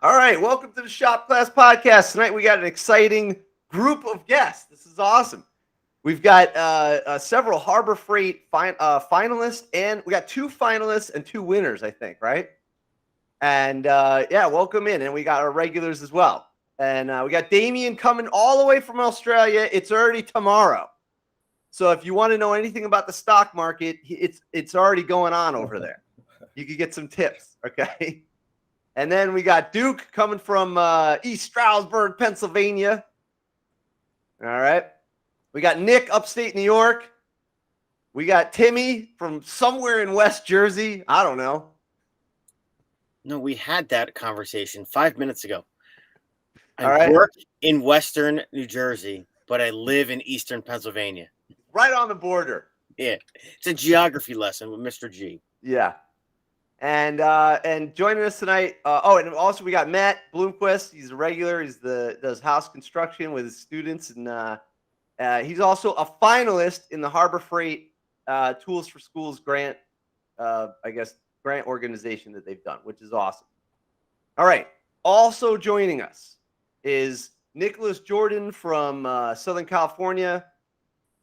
All right, welcome to the Shop Class Podcast. Tonight we got an exciting group of guests. This is awesome. We've got several Harbor Freight finalists, and we got 2 finalists and 2 winners, I think, right? And yeah, welcome in. And we got our regulars as well. And we got Damien coming all the way from Australia. It's already tomorrow. So if you want to know anything about the stock market, it's already going on over there. You could get some tips, okay? And then we got Duke coming from East Stroudsburg, Pennsylvania. All right. We got Nick, upstate New York. We got Timmy from somewhere in West Jersey. I don't know. No, we had that conversation 5 minutes ago. All I right. work in Western New Jersey, but I live in Eastern Pennsylvania. Right on the border. Yeah. It's a geography lesson with Mr. G. Yeah. And joining us tonight. And also we got Matt Bloomquist. He's a regular. Does house construction with his students, and he's also a finalist in the Harbor Freight Tools for Schools grant. Grant organization that they've done, which is awesome. All right. Also joining us is Nicholas Jordan from Southern California,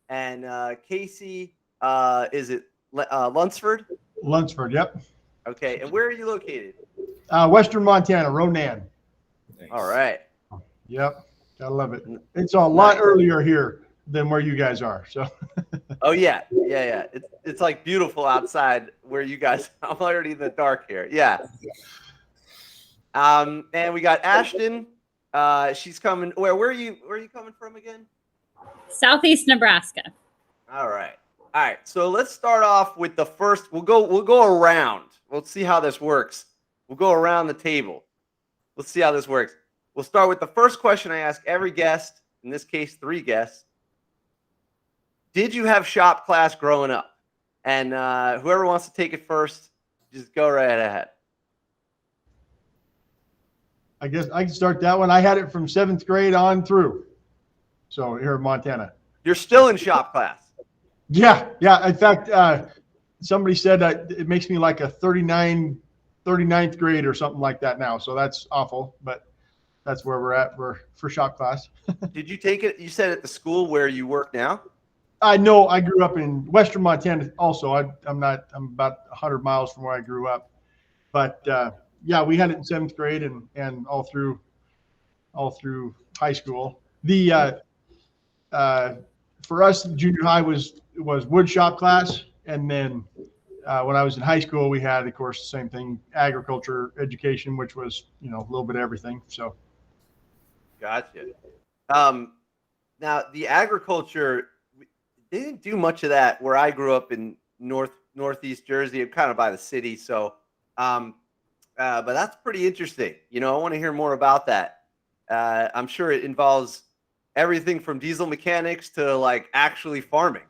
and Casey. Is it Lunceford? Lunceford, yep. Okay, and where are you located? Western Montana, Ronan. Nice. All right. Yep, I love it. It's a lot earlier here than where you guys are. So. Oh yeah. It's like beautiful outside where you guys. I'm already in the dark here. Yeah. And we got Ashton. She's coming. Where are you coming from again? Southeast Nebraska. All right. So let's start off with the first. We'll go around. Let's see how this works. We'll go around the table. Let's see how this works. We'll start with the first question I ask every guest. In this case, 3 guests. Did you have shop class growing up? And whoever wants to take it first, just go right ahead. I guess I can start that one. I had it from 7th grade on through. So here in Montana. You're still in shop class. Yeah. In fact, somebody said that it makes me like a 39th grade or something like that now. So that's awful, but that's where we're at for shop class. Did you take it? You said at the school where you work now? I know I grew up in Western Montana also. I'm about 100 miles from where I grew up, but yeah, we had it in 7th grade and all through high school. The for us, junior high was wood shop class, and then when I was in high school, we had, of course, the same thing, agriculture education, which was a little bit of everything. So, gotcha. Now the agriculture, they didn't do much of that where I grew up in northeast Jersey, kind of by the city. So, but that's pretty interesting. I want to hear more about that. I'm sure it involves everything from diesel mechanics to like actually farming.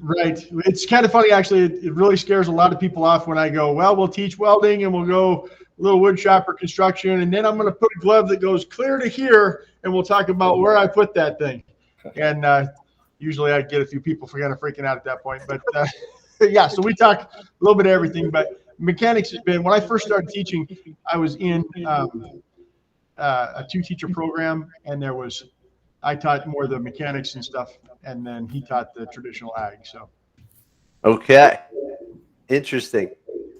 Right. It's kind of funny, actually. It really scares a lot of people off when I go, well, we'll teach welding and we'll go a little wood shop or construction. And then I'm going to put a glove that goes clear to here. And we'll talk about where I put that thing. And usually I get a few people kind of freaking out at that point. But yeah, so we talk a little bit of everything. But mechanics has been, when I first started teaching, I was in a 2-teacher program, and I taught more of the mechanics and stuff, and then he taught the traditional ag. So, okay, interesting.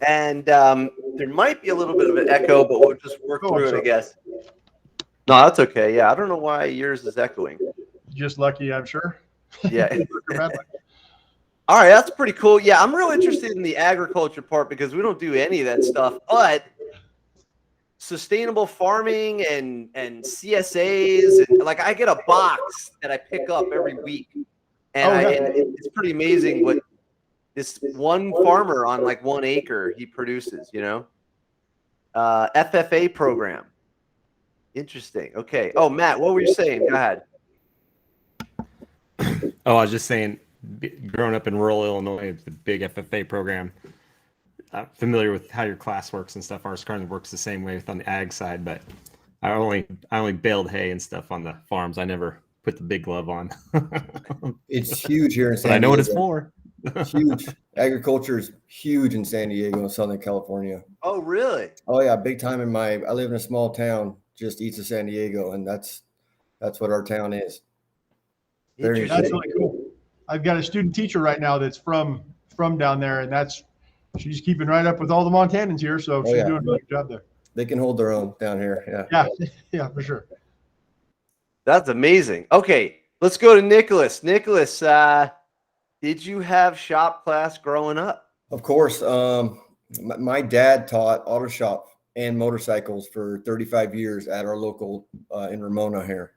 And there might be a little bit of an echo, but we'll just work through it, I guess. No, that's okay. Yeah, I don't know why yours is echoing. Just lucky, I'm sure. Yeah. All right, that's pretty cool. Yeah, I'm real interested in the agriculture part because we don't do any of that stuff, but sustainable farming and CSAs, and like I get a box that I pick up every week, and it's pretty amazing what this one farmer on like 1 acre he produces. FFA program. Interesting. Okay. Oh, Matt, what were you saying? Go ahead. Oh, I was just saying, growing up in rural Illinois, it's a big FFA program. I'm familiar with how your class works and stuff. Ours kind of works the same way on the ag side, but I only baled hay and stuff on the farms. I never put the big glove on. It's huge here in San Diego. I know what it's for. Huge. Agriculture is huge in San Diego and Southern California. Oh, really? Oh yeah, big time I live in a small town just east of San Diego, and that's what our town is. Very Interesting. That's really cool. I've got a student teacher right now that's from down there, and she's keeping right up with all the Montanans here, so she's yeah. doing a really good job there. They can hold their own down here. Yeah. Yeah, for sure. That's amazing. Okay, let's go to Nicholas. Nicholas, did you have shop class growing up? Of course. My dad taught auto shop and motorcycles for 35 years at our local in Ramona here.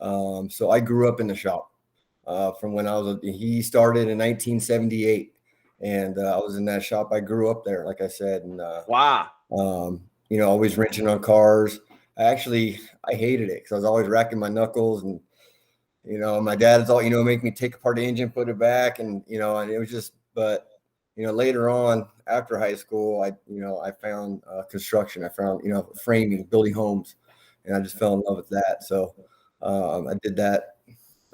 So I grew up in the shop from when he started in 1978, and I was in that shop. I grew up there, like I said, and Wow. Always wrenching on cars. I hated it because I was always racking my knuckles, and my dad's all make me take apart the engine, put it back, and and it was just. But later on after high school, I found construction. I found framing, building homes, and I just fell in love with that. So I did that.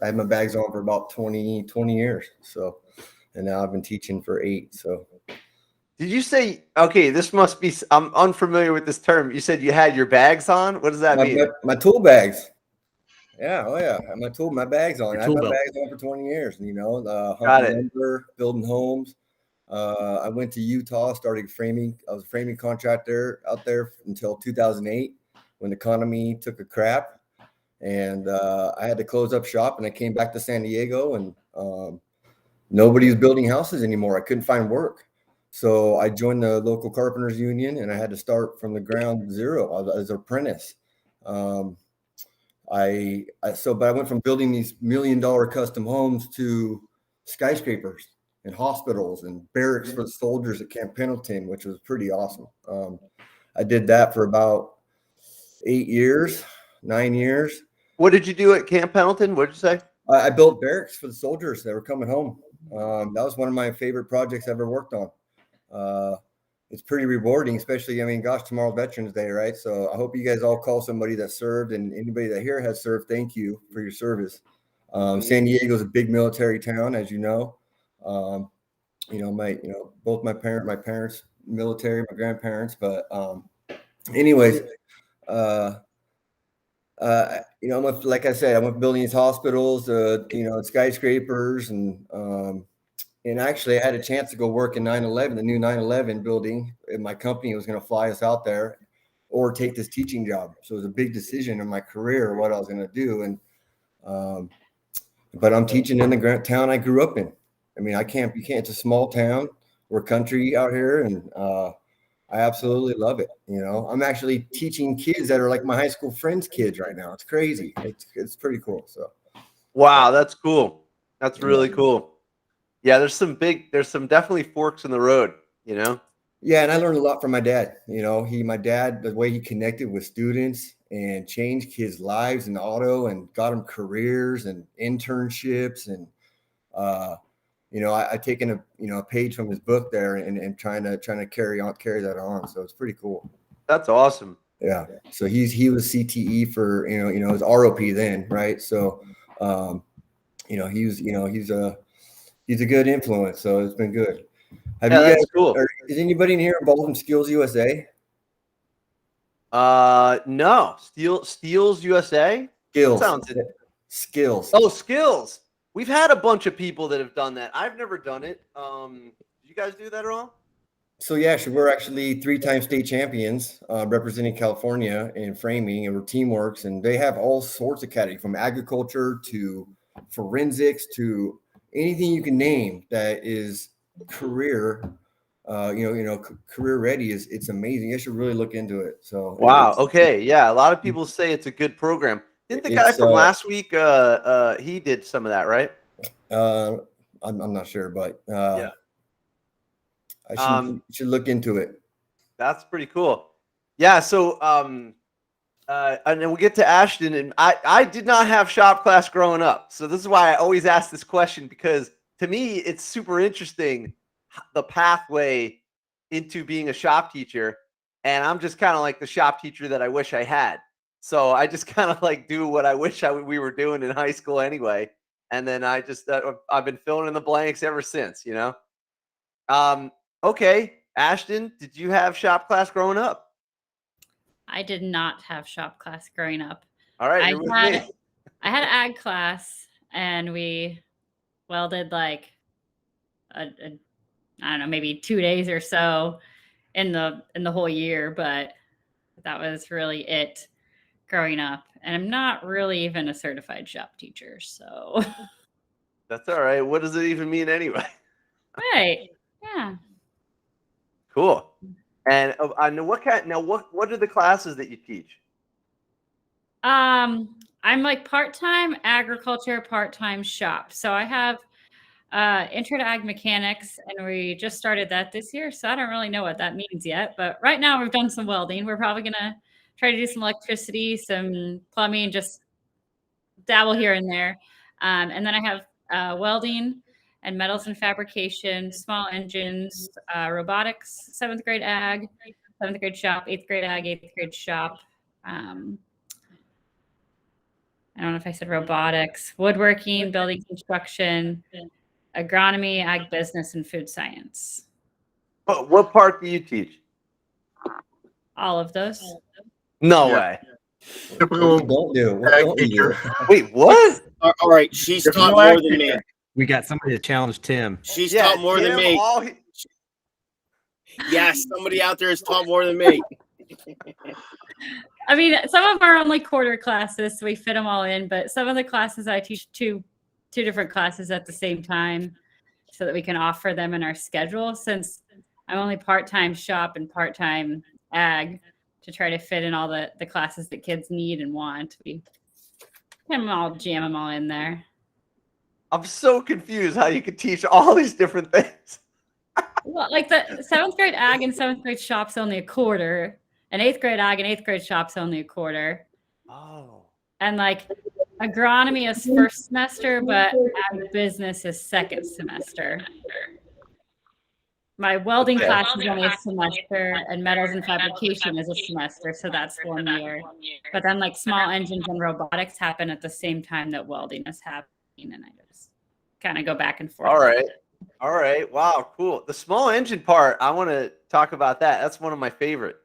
I had my bags on for about 20 years. So, and now I've been teaching for 8. So. Did you say, okay, this must be, I'm unfamiliar with this term. You said you had your bags on? What does that mean? My tool bags. Yeah. Oh yeah. My bags on. I had my belt. bags on for 20 years, Got it. lumber, building homes. I went to Utah, started framing. I was a framing contractor out there until 2008 when the economy took a crap. And I had to close up shop, and I came back to San Diego, and nobody was building houses anymore. I couldn't find work. So I joined the local carpenters union, and I had to start from the ground zero as an apprentice. But I went from building these $1 million custom homes to skyscrapers and hospitals and barracks for the soldiers at Camp Pendleton, which was pretty awesome. I did that for about 9 years. What did you do at Camp Pendleton? What did you say? I built barracks for the soldiers that were coming home. That was one of my favorite projects I ever worked on. It's pretty rewarding, especially, tomorrow's Veterans Day, right? So I hope you guys all call somebody that served, and anybody that here has served, thank you for your service. San Diego is a big military town, as you know. Both my parents, military, my grandparents, but anyways, like I said, I went building these hospitals, skyscrapers, and actually I had a chance to go work in 9/11, the new 9/11 building, and my company was going to fly us out there or take this teaching job. So it was a big decision in my career, what I was going to do. And, but I'm teaching in the town I grew up in. It's a small town. We're country out here, and I absolutely love it. I'm actually teaching kids that are like my high school friends' kids right now. It's crazy. It's pretty cool. So, Wow, that's cool. That's really cool. Yeah, there's some definitely forks in the road, Yeah, and I learned a lot from my dad. My dad, the way he connected with students and changed kids' lives in auto and got them careers and internships, and I've taken a page from his book there and trying to carry that on. So it's pretty cool. That's awesome. Yeah. So he was CTE for his ROP then, right? So he's a good influence. So it's been good. Have you guys? Cool. Is anybody in here involved in Skills USA? No. Steels USA. Skills. Skills. Oh, Skills. We've had a bunch of people that have done that. I've never done it. Did you guys do that at all? So yeah, we're actually 3-time state champions representing California in framing, and we're Teamworks, and they have all sorts of categories from agriculture to forensics to anything you can name that is career, career ready. It's amazing. You should really look into it. So wow. Okay. Yeah. A lot of people say it's a good program. Didn't the guy from last week? He did some of that, right? I'm not sure, but yeah. I should look into it. That's pretty cool. Yeah. So, and then we'll get to Ashton. And I did not have shop class growing up. So this is why I always ask this question, because to me, it's super interesting, the pathway into being a shop teacher. And I'm just kind of like the shop teacher that I wish I had. So I just kind of like do what I wish we were doing in high school anyway. And then I've been filling in the blanks ever since, Okay. Ashton, did you have shop class growing up? I did not have shop class growing up. All right, I you're with had me. I had ag class, and we welded like a I don't know, maybe 2 days or so in the whole year, but that was really it growing up. And I'm not really even a certified shop teacher, so That's all right. What does it even mean anyway? right. Yeah. Cool. And what are the classes that you teach? I'm like part-time agriculture, part-time shop. So I have intro to ag mechanics, and we just started that this year. So I don't really know what that means yet. But right now we've done some welding. We're probably gonna try to do some electricity, some plumbing, just dabble here and there. And then I have welding and metals and fabrication, small engines, robotics, 7th grade ag, 7th grade shop, 8th grade ag, 8th grade shop. I don't know if I said robotics, woodworking, building construction, agronomy, ag business, and food science. What part do you teach? All of those. No Yeah. way. What you don't do? What don't you do? Wait, what? All right, she's There's taught no more ag than me. teacher. We got somebody to challenge Tim. She's taught more than Tim, me. Yes, somebody out there has taught more than me. I mean, some of them are only quarter classes, so we fit them all in. But some of the classes I teach two different classes at the same time, so that we can offer them in our schedule. Since I'm only part-time shop and part-time ag, to try to fit in all the classes that kids need and want, we can jam them all in there. I'm so confused how you could teach all these different things. Well, like the 7th grade ag and 7th grade shop's only a quarter, and 8th grade ag and 8th grade shop's only a quarter. Oh. And like agronomy is first semester, but ag business is second semester. My welding Okay. class is only a semester, and metals and fabrication is a semester, so that's 1 year. But then like small engines and robotics happen at the same time that welding is happening, and I just kind of go back and forth. All right. All right. Wow, cool. The small engine part, I want to talk about that. That's one of my favorite.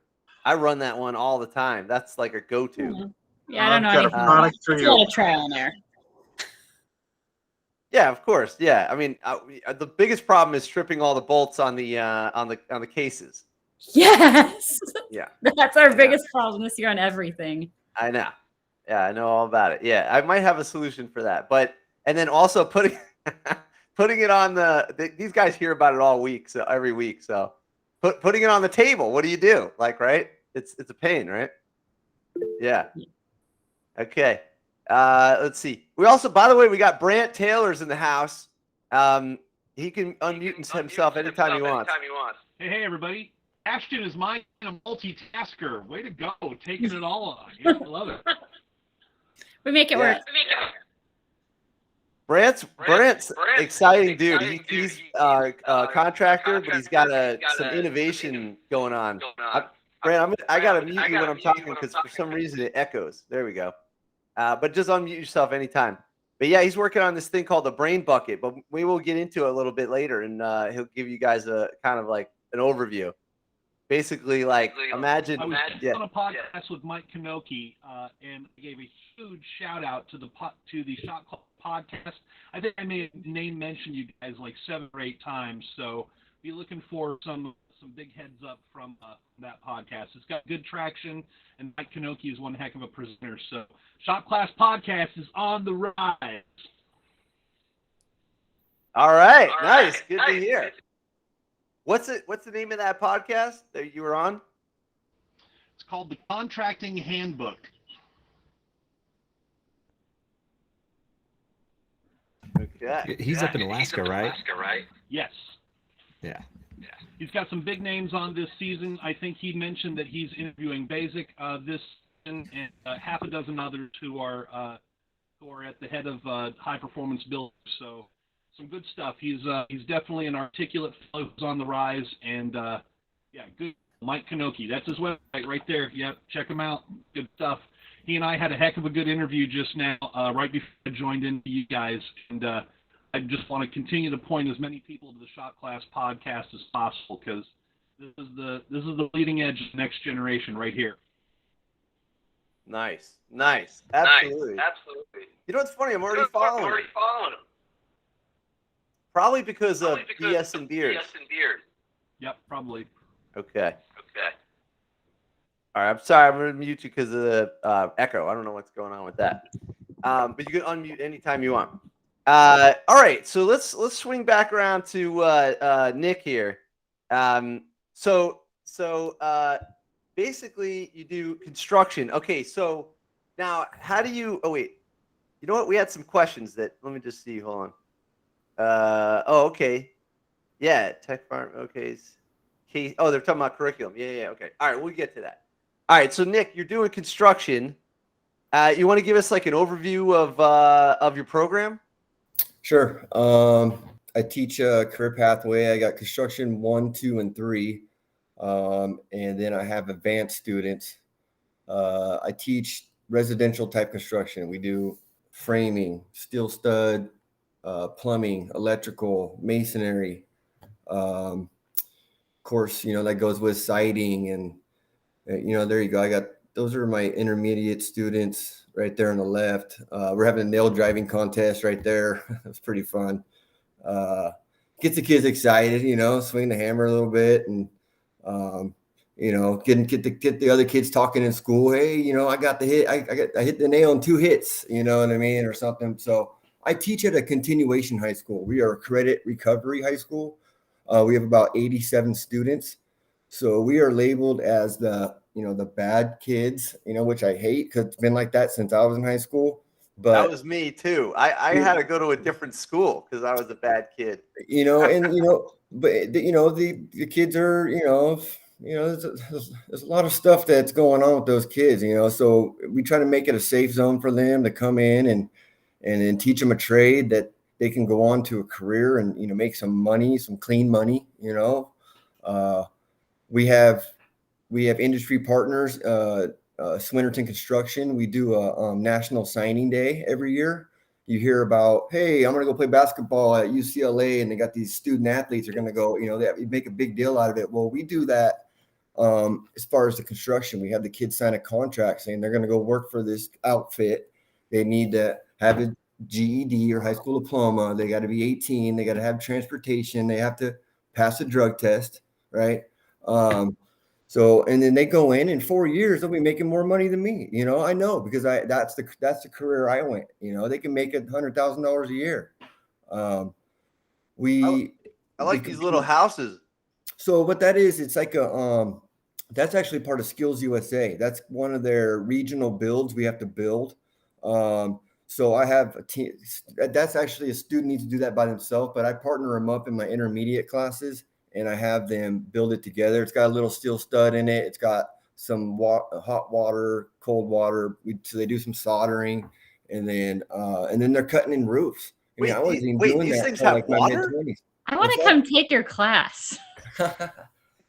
I run that one all the time. That's like a go-to. Yeah, I don't know I've got a anything. product for It's a you. lot of trial and error. Yeah, of course. Yeah. I mean, the biggest problem is stripping all the bolts on the cases. Yes. Yeah. That's our biggest problem this year on everything. I know. Yeah, I know all about it. Yeah, I might have a solution for that. And then also putting it on these guys hear about it all week, so every week. So putting it on the table. What do you do? Like, right? It's a pain, right? Yeah. Okay. Let's see. We also, by the way, we got Brant Taylor's in the house. He can unmute himself anytime he wants. Hey, everybody. Ashton is mine a multitasker. Way to go. Taking it all on. Yeah, I love it. We make it work. Brant's exciting dude. He's a contractor, but he's got some innovation going on. Brant, I got to mute you when I'm talking because for some reason it echoes. There we go. But just unmute yourself anytime. But yeah, he's working on this thing called the Brain Bucket, but we will get into it a little bit later, and he'll give you guys a kind of like an overview. Basically, like imagine. I was on a podcast with Mike Kanoki, and I gave a huge shout out to the Shot Club podcast. I think I may have mentioned you guys like 7 or 8 times, so be looking for some big heads up from that podcast. It's got good traction, and Mike Kanoki is one heck of a presenter. So Shop Class Podcast is on the rise. All right, nice, good to hear. What's the name of that podcast that you were on? It's called the Contracting Handbook. Okay. He's up in Alaska, right? Yes. Yeah. He's got some big names on this season. I think he mentioned that he's interviewing Basic this season and half a dozen others who are at the head of high performance builders. So some good stuff. He's definitely an articulate fellow who's on the rise, and good. Mike Kanoki, that's his website right there. Yep, check him out. Good stuff. He and I had a heck of a good interview just now, right before I joined in you guys, and I just want to continue to point as many people to the Shot Class podcast as possible because This is the leading edge of next generation right here. Nice. Absolutely. You know what's funny? I'm already following him. Probably because of BS and Beers. Yep, probably. Okay. All right. I'm sorry. I'm going to mute you because of the echo. I don't know what's going on with that. But you can unmute anytime you want. All right. So let's swing back around to Nick here. So basically you do construction. Okay. So now how do you? Oh wait. You know what? We had some questions that. Let me just see. Hold on. Okay. Yeah. Tech farm. Okay. Oh, they're talking about curriculum. Yeah. Okay. All right. We'll get to that. All right. So Nick, you're doing construction. You want to give us like an overview of your program? Sure. I teach a career pathway. I got construction 1, 2, and 3. And then I have advanced students. I teach residential type construction. We do framing, steel stud, plumbing, electrical, masonry. Of course, that goes with siding and, there you go. Those are my intermediate students right there on the left. We're having a nail driving contest right there. It's pretty fun. Gets the kids excited, swing the hammer a little bit and, get the other kids talking in school. Hey, I got the hit. I hit the nail in 2 hits, you know what I mean? Or something. So I teach at a continuation high school. We are a credit recovery high school. We have about 87 students. So we are labeled as the bad kids, which I hate because it's been like that since I was in high school. But that was me too. I had to go to a different school because I was a bad kid. But the kids are, there's a lot of stuff that's going on with those kids, so we try to make it a safe zone for them to come in and then teach them a trade that they can go on to a career and, make some money, some clean money, We have industry partners, Swinnerton Construction. We do a National Signing Day every year. You hear about, hey, I'm going to go play basketball at UCLA, and they got these student athletes are going to go, they make a big deal out of it. Well, we do that as far as the construction. We have the kids sign a contract saying they're going to go work for this outfit. They need to have a GED or high school diploma. They got to be 18. They got to have transportation. They have to pass a drug test, right? And then they go in 4 years, they'll be making more money than me. I know because that's the career I went. They can make $100,000 a year. I like these little houses. So what that is, it's like that's actually part of Skills USA. That's one of their regional builds we have to build. So I have a team. That's actually a student needs to do that by themselves, but I partner them up in my intermediate classes. And I have them build it together. It's got a little steel stud in it. It's got some hot water, cold water. So they do some soldering, and then they're cutting in roofs. Wait, these things have water? I want to come take your class.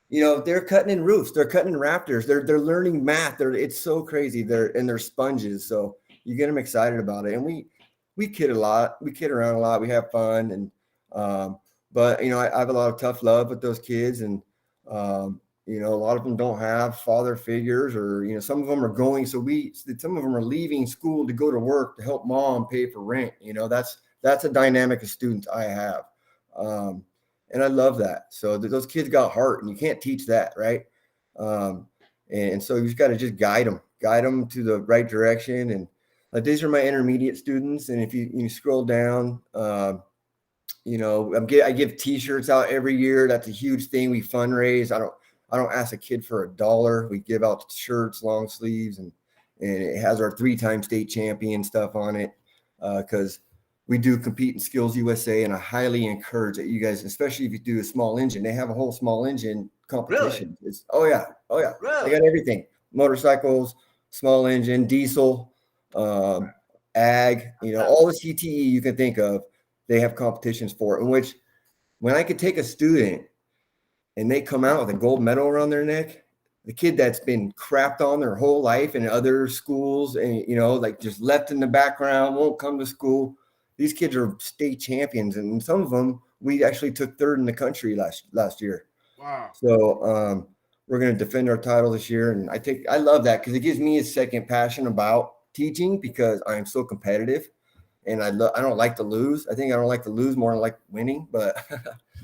They're cutting in roofs. They're cutting in rafters. They're learning math. It's so crazy. They're sponges. So you get them excited about it. And we kid a lot. We kid around a lot. We have fun and. But, I have a lot of tough love with those kids and, a lot of them don't have father figures or, some of them are going. So some of them are leaving school to go to work to help mom pay for rent. That's a dynamic of students I have. And I love that. So those kids got heart and you can't teach that. Right. And so you just got to just guide them to the right direction. And these are my intermediate students. And if you scroll down, I give T-shirts out every year. That's a huge thing. We fundraise. I don't ask a kid for $1. We give out shirts, long sleeves, and it has our 3-time state champion stuff on it because we do compete in Skills USA, and I highly encourage that you guys, especially if you do a small engine. They have a whole small engine competition. Really? Oh yeah. Really? They got everything: motorcycles, small engine, diesel, ag. All the CTE you can think of. They have competitions for it, in which when I could take a student and they come out with a gold medal around their neck, the kid that's been crapped on their whole life in other schools and, just left in the background, won't come to school. These kids are state champions. And some of them, we actually took 3rd in the country last year. Wow. So we're going to defend our title this year. And I love that because it gives me a second passion about teaching because I am so competitive and I don't like to lose. I think I don't like to lose more than I like winning, but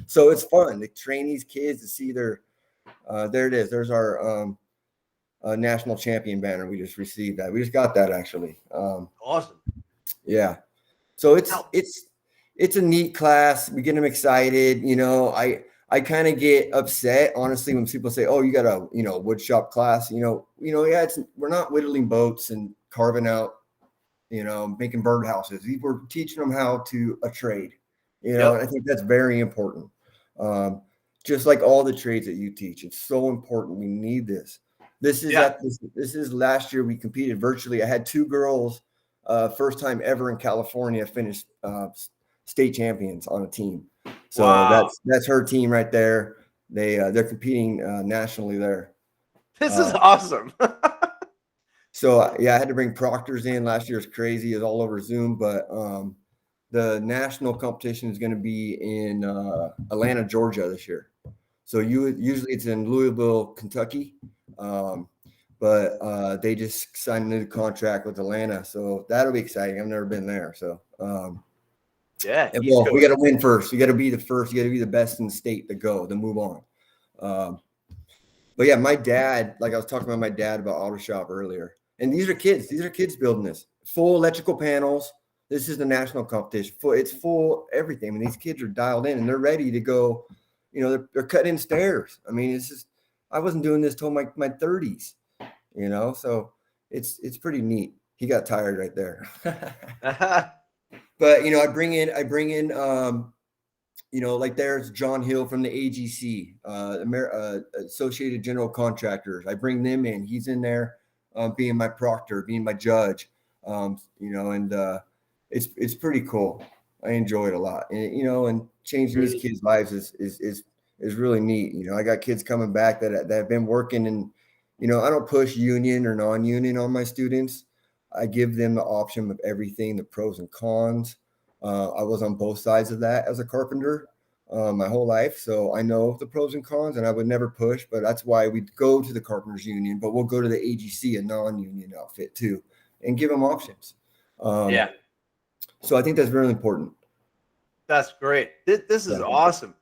so it's fun to train these kids to see their, there it is. There's our national champion banner. We just received that. We just got that actually. Awesome. Yeah. So it's Now- it's a neat class. We get them excited. You know, I kind of get upset, honestly, when people say, "Oh, you got a wood shop class." Yeah, we're not whittling boats and carving out, making birdhouses. We're teaching them how to a trade. And I think that's very important. Just like all the trades that you teach, it's so important. We need this. This is last year we competed virtually. I had 2 girls, first time ever in California, finish state champions on a team. So that's her team right there. They're competing nationally there. This is awesome. So yeah, I had to bring proctors in. Last year was crazy. It was all over Zoom, but the national competition is going to be in Atlanta, Georgia this year. So usually it's in Louisville, Kentucky. But they just signed a new contract with Atlanta. So that'll be exciting. I've never been there. So Yeah. well, we got to win first. You got to be the first. You got to be the best in the state to go, to move on. But yeah, my dad, like I was talking about my dad about auto shop earlier, and these are kids. These are kids building this. Full electrical panels. This is the national competition. It's full everything. I mean, these kids are dialed in and they're ready to go. They're cutting stairs. I mean, it's just, I wasn't doing this till my 30s. So it's pretty neat. He got tired right there. But I bring in like there's John Hill from the AGC, Associated General Contractors. I bring them in. He's in there, being my proctor, being my judge. And it's pretty cool. I enjoy it a lot. And changing these kids' lives is really neat. I got kids coming back that have been working, and I don't push union or non-union on my students. I give them the option of everything, the pros and cons. I was on both sides of that as a carpenter my whole life. So I know the pros and cons, and I would never push, but that's why we go to the Carpenters Union, but we'll go to the AGC, a non-union outfit too, and give them options. So I think that's really important. That's great. This is awesome.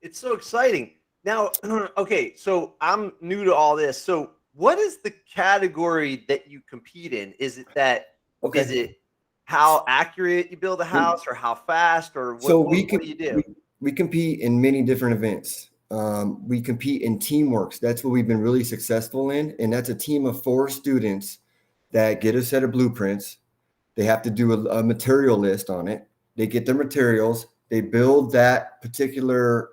It's so exciting. Now, okay, so I'm new to all this. So what is the category that you compete in? Is it is it how accurate you build a house, or how fast, or what do you do? We compete in many different events. We compete in teamworks. That's what we've been really successful in. And that's a team of 4 students that get a set of blueprints. They have to do a material list on it. They get their materials. They build that particular,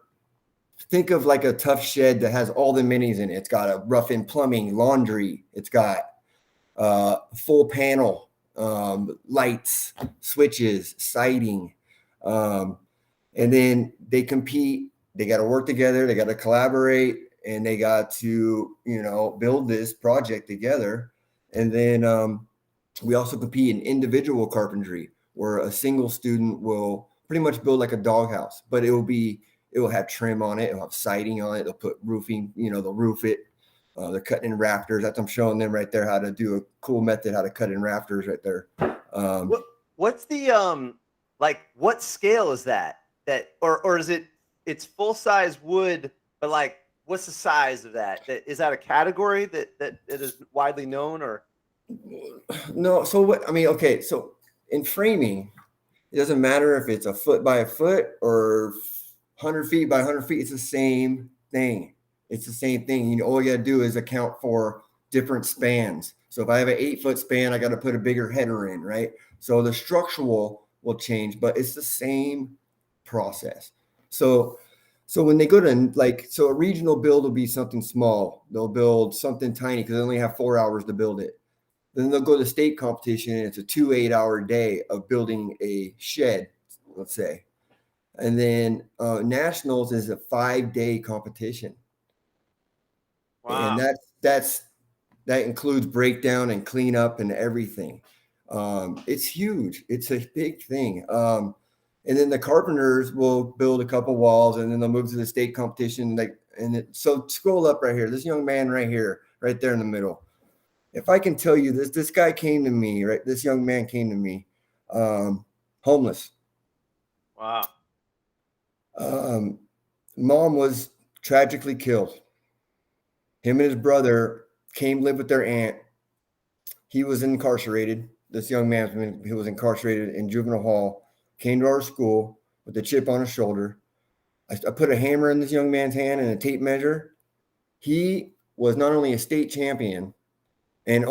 think of like a tough shed that has all the minis in it. It's got a rough-in plumbing, laundry. It's got full panel, lights, switches, siding. And then they compete. They got to work together. They got to collaborate, and they got to, build this project together. And then we also compete in individual carpentry, where a single student will pretty much build like a doghouse, but it will have trim on it. It'll have siding on it. They'll put roofing, they'll roof it. They're cutting in rafters. That's, I'm showing them right there how to do a cool method, how to cut in rafters right there. What's the, what scale is that, or is it's full size wood, but like, what's the size of that? Is that a category that is widely known, or? No. So what, okay. So in framing, it doesn't matter if it's a foot by a foot or 100 feet by 100 feet. It's the same thing. It's the same thing. All you got to do is account for different spans. So if I have an 8-foot span, I got to put a bigger header in, right? So the structural will change, but it's the same process. So when they go to so a regional build will be something small. They'll build something tiny because they only have 4 hours to build it. Then they'll go to state competition, and it's a 2 8-hour day of building a shed, let's say. And then nationals is a 5-day competition. Wow. And that includes breakdown and cleanup and everything. It's huge. It's a big thing. And then the carpenters will build a couple walls, and then they'll move to the state competition. Like So scroll up right here. This young man right here, right there in the middle. If I can tell you this guy came to me, right? This young man came to me, homeless. Wow. Mom was tragically killed. Him and his brother came live with their aunt. He was incarcerated. This young man, he was incarcerated in juvenile hall, came to our school with a chip on his shoulder. I put a hammer in this young man's hand and a tape measure. He was not only a state champion, and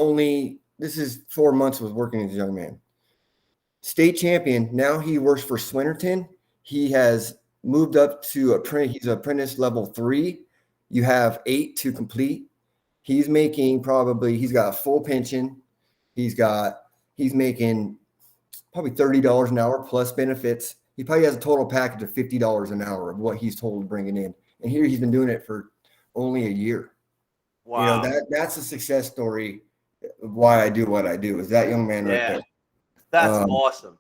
this is 4 months was working as a young man. State champion. Now he works for Swinnerton. He has moved up to he's apprentice level 3. You have 8 to complete. He's making he's got a full pension. He's making probably $30 an hour plus benefits. He probably has a total package of $50 an hour of what he's told bringing in. And here he's been doing it for only a year. Wow. That's a success story of why I do what I do, is that young man right there. That's awesome.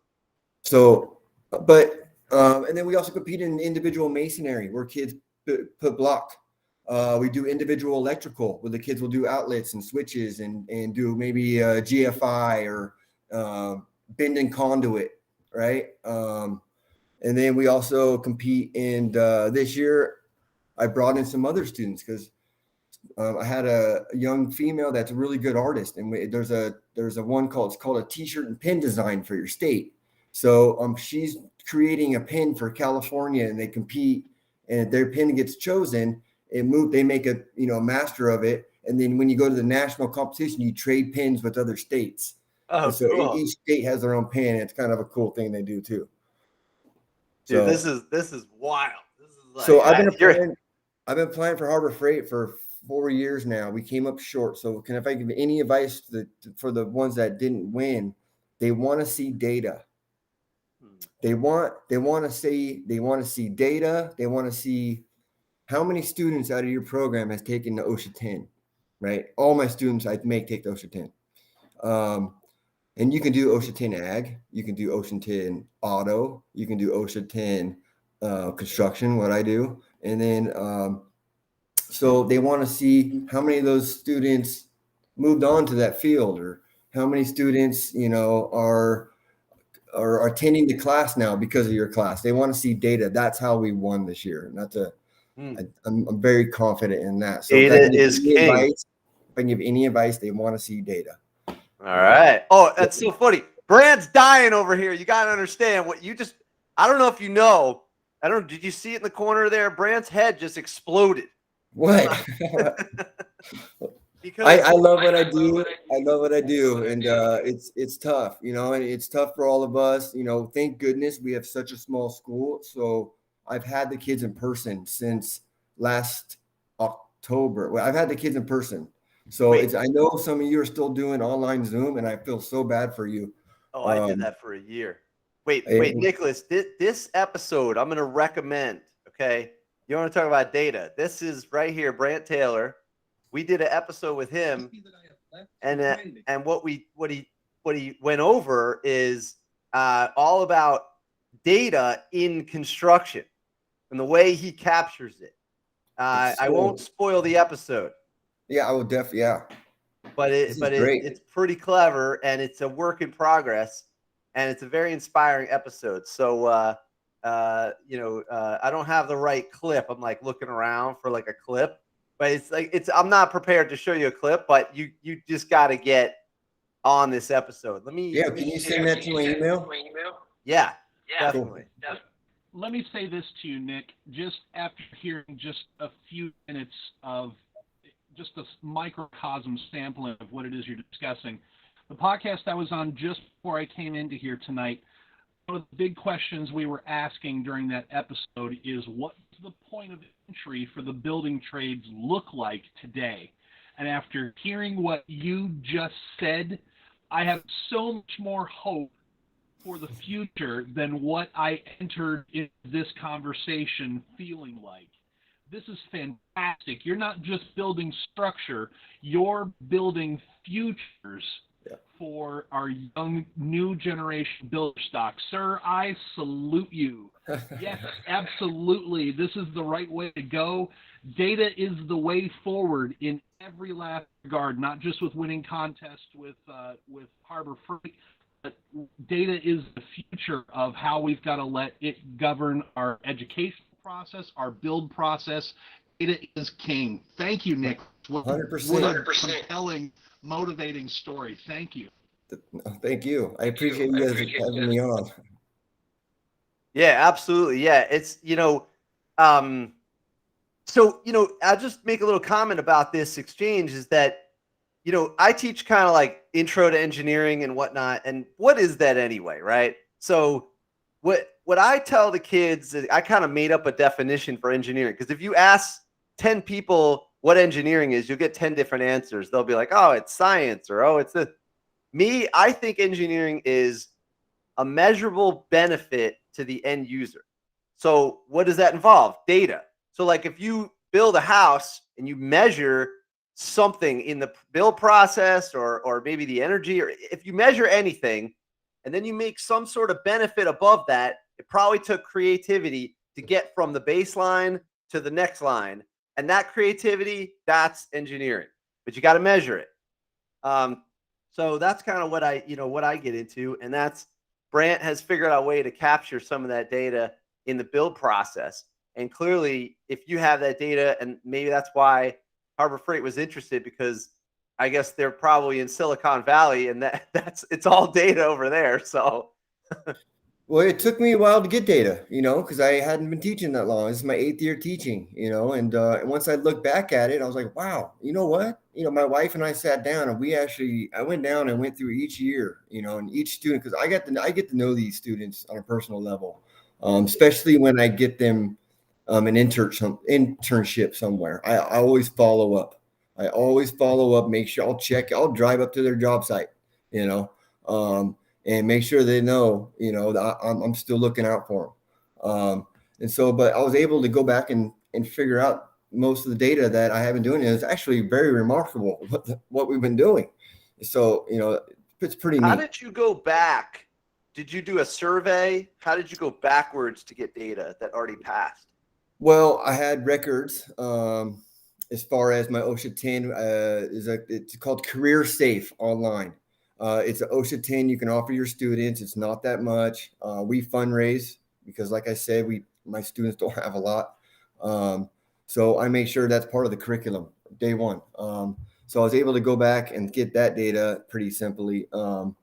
So, and then we also compete in individual masonry where kids put block. We do individual electrical where the kids will do outlets and switches and do maybe GFI or bend and conduit, right? And then we also compete in this year. I brought in some other students because I had a young female that's a really good artist, and there's a one called a t-shirt and pin design for your state. So she's creating a pin for California, and they compete, and if their pin gets chosen, they make a master of it, and then when you go to the national competition, you trade pins with other states. Oh, and so cool. each state has their own pin. It's kind of a cool thing they do too. Dude, this is wild. This is like, so I've been applying for Harbor Freight for 4 years now. We came up short. So if I give any advice for the ones that didn't win, they want to see data. They want to see data. They want to see how many students out of your program has taken the OSHA 10, right? All my students I make take the OSHA 10. And you can do OSHA 10 ag, you can do OSHA 10 auto, you can do OSHA 10 construction, what I do. And then so they want to see how many of those students moved on to that field, or how many students, are attending the class now because of your class. They want to see data. That's how we won this year. And I'm very confident in that. So data is king. If I can give any advice, they want to see data. All right. Oh, that's so funny. Brand's dying over here. You got to understand what I don't know if you know. Did you see it in the corner there? Brand's head just exploded. What? Because I love what I do. I love what I do. And it's tough, and it's tough for all of us. Thank goodness we have such a small school. So I've had the kids in person since last October. Well, I've had the kids in person. So I know some of you are still doing online Zoom, and I feel so bad for you. Oh, I did that for a year. Wait, Nicholas, this episode I'm going to recommend, okay? You want to talk about data. This is right here, Brant Taylor. We did an episode with him, and what he went over is all about data in construction and the way he captures it. I won't spoil the episode. Yeah, I will definitely. Yeah, but it's pretty clever, and it's a work in progress, and it's a very inspiring episode. So I don't have the right clip. I'm like looking around for like a clip, but I'm not prepared to show you a clip, but you just got to get on this episode. Can you send that to my email? Yeah, definitely. Cool. Let me say this to you, Nick, just after hearing just a few minutes of just a microcosm sampling of what it is you're discussing. The podcast I was on just before I came into here tonight, one of the big questions we were asking during that episode is, what does the point of entry for the building trades look like today? And after hearing what you just said, I have so much more hope for the future than what I entered in this conversation feeling like. This is fantastic. You're not just building structure, you're building futures Yeah. for our young new generation builder stock. Sir, I salute you. Yes, absolutely. This is the right way to go. Data is the way forward in every last regard, not just with winning contests with Harbor Freight, but data is the future of how we've got to let it govern our educational process, our build process. Data is king. Thank you, Nick. What 100%. a compelling, motivating story. Thank you. Thank you. I appreciate you guys having me on. Yeah, absolutely. Yeah, it's so I'll just make a little comment about this exchange is that I teach kind of like intro to engineering and whatnot, and what is that anyway, right? So what I tell the kids, I kind of made up a definition for engineering, because if you ask 10 people what engineering is, you'll get 10 different answers. They'll be like, oh, it's science, or oh, it's this. Me, I think engineering is a measurable benefit to the end user. So what does that involve? Data. So like if you build a house and you measure something in the build process or maybe the energy, or if you measure anything and then you make some sort of benefit above that, it probably took creativity to get from the baseline to the next line. And that creativity, that's engineering, but you got to measure it. So that's kind of what I get into. And that's Brant has figured out a way to capture some of that data in the build process. And clearly, if you have that data, and maybe that's why Harbor Freight was interested, because I guess they're probably in Silicon Valley, and it's all data over there. So, Well, it took me a while to get data, because I hadn't been teaching that long. This is my 8th year teaching, and once I looked back at it, I was like, wow, you know what? My wife and I sat down, and I went down and went through each year, and each student, because I get to know these students on a personal level, especially when I get them an internship somewhere. I always follow up. Make sure I'll drive up to their job site, and make sure they know, that I'm still looking out for them. But I was able to go back and figure out most of the data that I have been doing. And it's actually very remarkable what we've been doing. So, it's pretty neat. How did you go back? Did you do a survey? How did you go backwards to get data that already passed? Well, I had records. As far as my OSHA 10, it's called Career Safe online. It's an OSHA 10 you can offer your students. It's not that much. We fundraise because, like I said, my students don't have a lot. So I make sure that's part of the curriculum day one. So I was able to go back and get that data pretty simply. And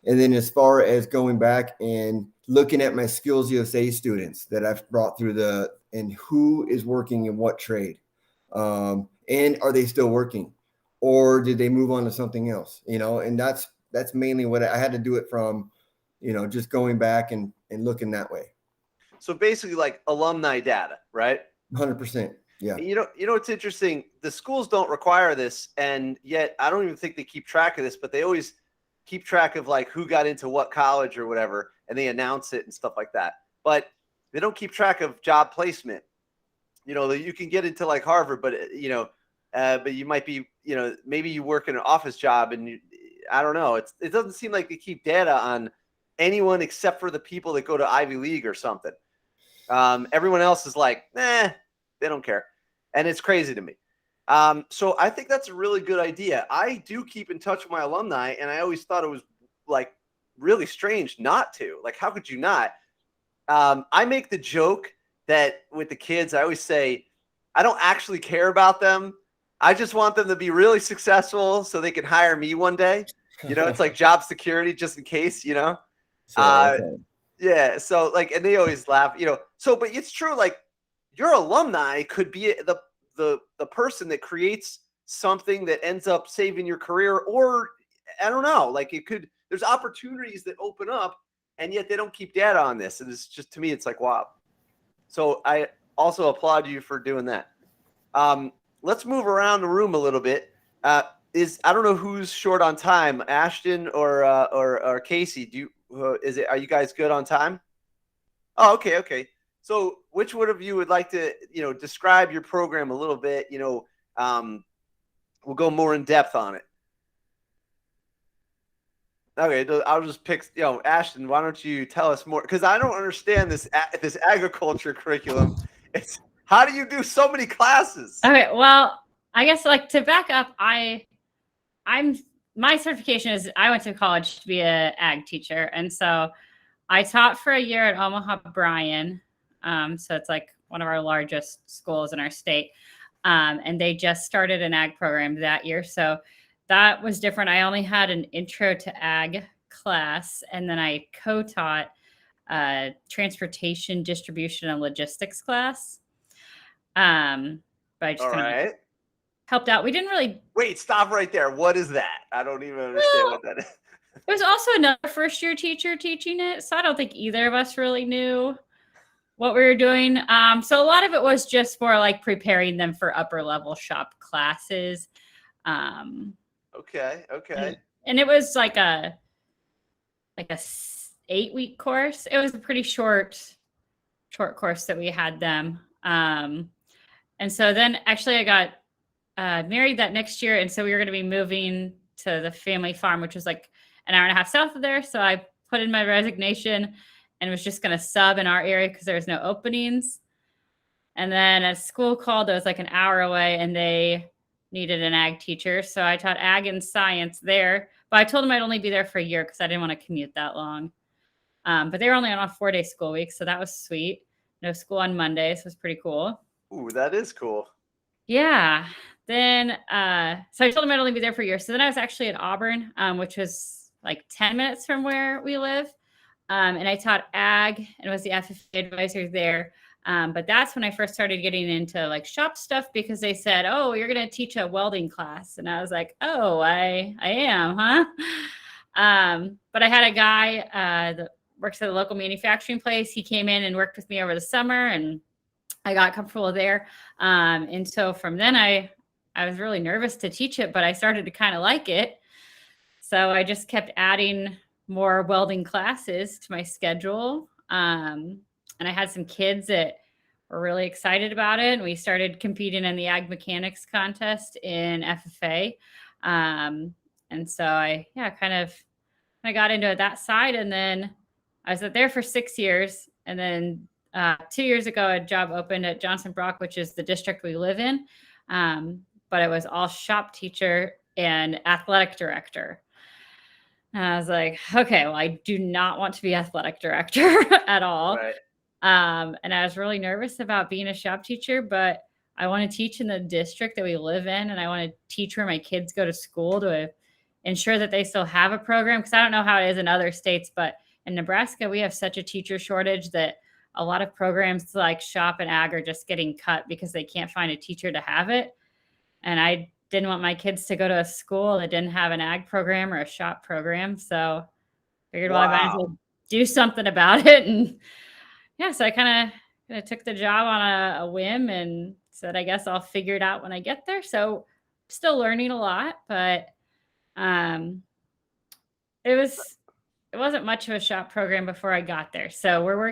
then as far as going back and looking at my Skills USA students that I've brought through and who is working in what trade, and are they still working, or did they move on to something else? And that's mainly what I had to do it from, just going back and looking that way. So basically like alumni data, right? 100%. Yeah. It's interesting. The schools don't require this, and yet I don't even think they keep track of this, but they always keep track of like who got into what college or whatever, and they announce it and stuff like that. But they don't keep track of job placement. You can get into like Harvard, but but you might be, maybe you work in an office job, and I don't know. It doesn't seem like they keep data on anyone except for the people that go to Ivy League or something. Everyone else is like, they don't care. And it's crazy to me. So I think that's a really good idea. I do keep in touch with my alumni, and I always thought it was like really strange not to. Like, how could you not? I make the joke that with the kids, I always say, I don't actually care about them. I just want them to be really successful so they can hire me one day. It's like job security just in case, So, okay. Yeah. So like, and they always laugh, so, but it's true. Like your alumni could be the person that creates something that ends up saving your career, or I don't know, like there's opportunities that open up, and yet they don't keep data on this. And it's just, to me, it's like, wow. So I also applaud you for doing that. Let's move around the room a little bit. I don't know who's short on time, Ashton or Casey. Are you guys good on time? Oh, okay. So which one of you would like to, describe your program a little bit? We'll go more in depth on it. Okay, I'll just pick. Ashton, why don't you tell us more? Because I don't understand this agriculture curriculum. It's how do you do so many classes? Okay, well, I guess like to back up, my certification is I went to college to be a ag teacher, and so I taught for a year at Omaha Bryan. So it's like one of our largest schools in our state, and they just started an ag program that year, so that was different. I only had an intro to ag class, and then I co-taught transportation, distribution, and logistics class. But I just All kind of right. helped out. We didn't really. Wait, stop right there. What is that? I don't even understand what that is. There was also another first-year teacher teaching it, so I don't think either of us really knew what we were doing. So a lot of it was just for like preparing them for upper-level shop classes. Okay. And it was like a 8-week course. It was a pretty short course that we had them. And so then actually I got married that next year, and so we were going to be moving to the family farm, which was like an hour and a half south of there. So I put in my resignation and was just going to sub in our area because there was no openings. And then a school called that was like an hour away, and they needed an ag teacher. So I taught ag and science there, but I told them I'd only be there for a year because I didn't want to commute that long. But they were only on a 4-day school week, so that was sweet. No school on Mondays was pretty cool. Ooh, that is cool. Yeah. Then, so I told them I'd only be there for a year. So then I was actually at Auburn, which was like 10 minutes from where we live. And I taught ag and was the FFA advisor there. But that's when I first started getting into like shop stuff because they said, oh, you're going to teach a welding class. And I was like, oh, I am, huh? But I had a guy that works at a local manufacturing place. He came in and worked with me over the summer, and I got comfortable there. And so from then I was really nervous to teach it, but I started to kind of like it. So I just kept adding more welding classes to my schedule. And I had some kids that were really excited about it. And we started competing in the ag mechanics contest in FFA. And so I got into that side. And then I was there for 6 years. And then 2 years ago, a job opened at Johnson Brock, which is the district we live in. But it was all shop teacher and athletic director. And I was like, okay, well, I do not want to be athletic director at all. Right. And I was really nervous about being a shop teacher, but I want to teach in the district that we live in. And I want to teach where my kids go to school to ensure that they still have a program. Because I don't know how it is in other states, but in Nebraska, we have such a teacher shortage that a lot of programs like shop and ag are just getting cut because they can't find a teacher to have it. And I didn't want my kids to go to a school that didn't have an ag program or a shop program. So I figured, well, I might as well do something about it. And yeah, so I kind of took the job on a whim and said, I guess I'll figure it out when I get there. So still learning a lot, but it wasn't much of a shop program before I got there. So we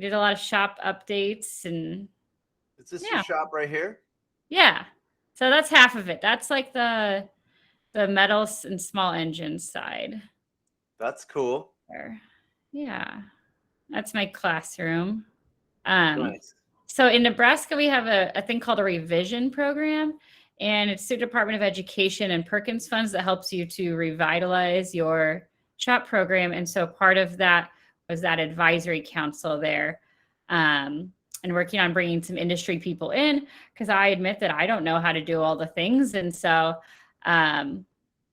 did a lot of shop updates. And is this your shop right here? Yeah. So that's half of it. That's like the metals and small engines side. That's cool. Yeah. That's my classroom. Nice. So in Nebraska, we have a thing called a revision program, and it's the Department of Education and Perkins funds that helps you to revitalize your shop program. And so part of that was that advisory council there. And working on bringing some industry people in, because I admit that I don't know how to do all the things. And so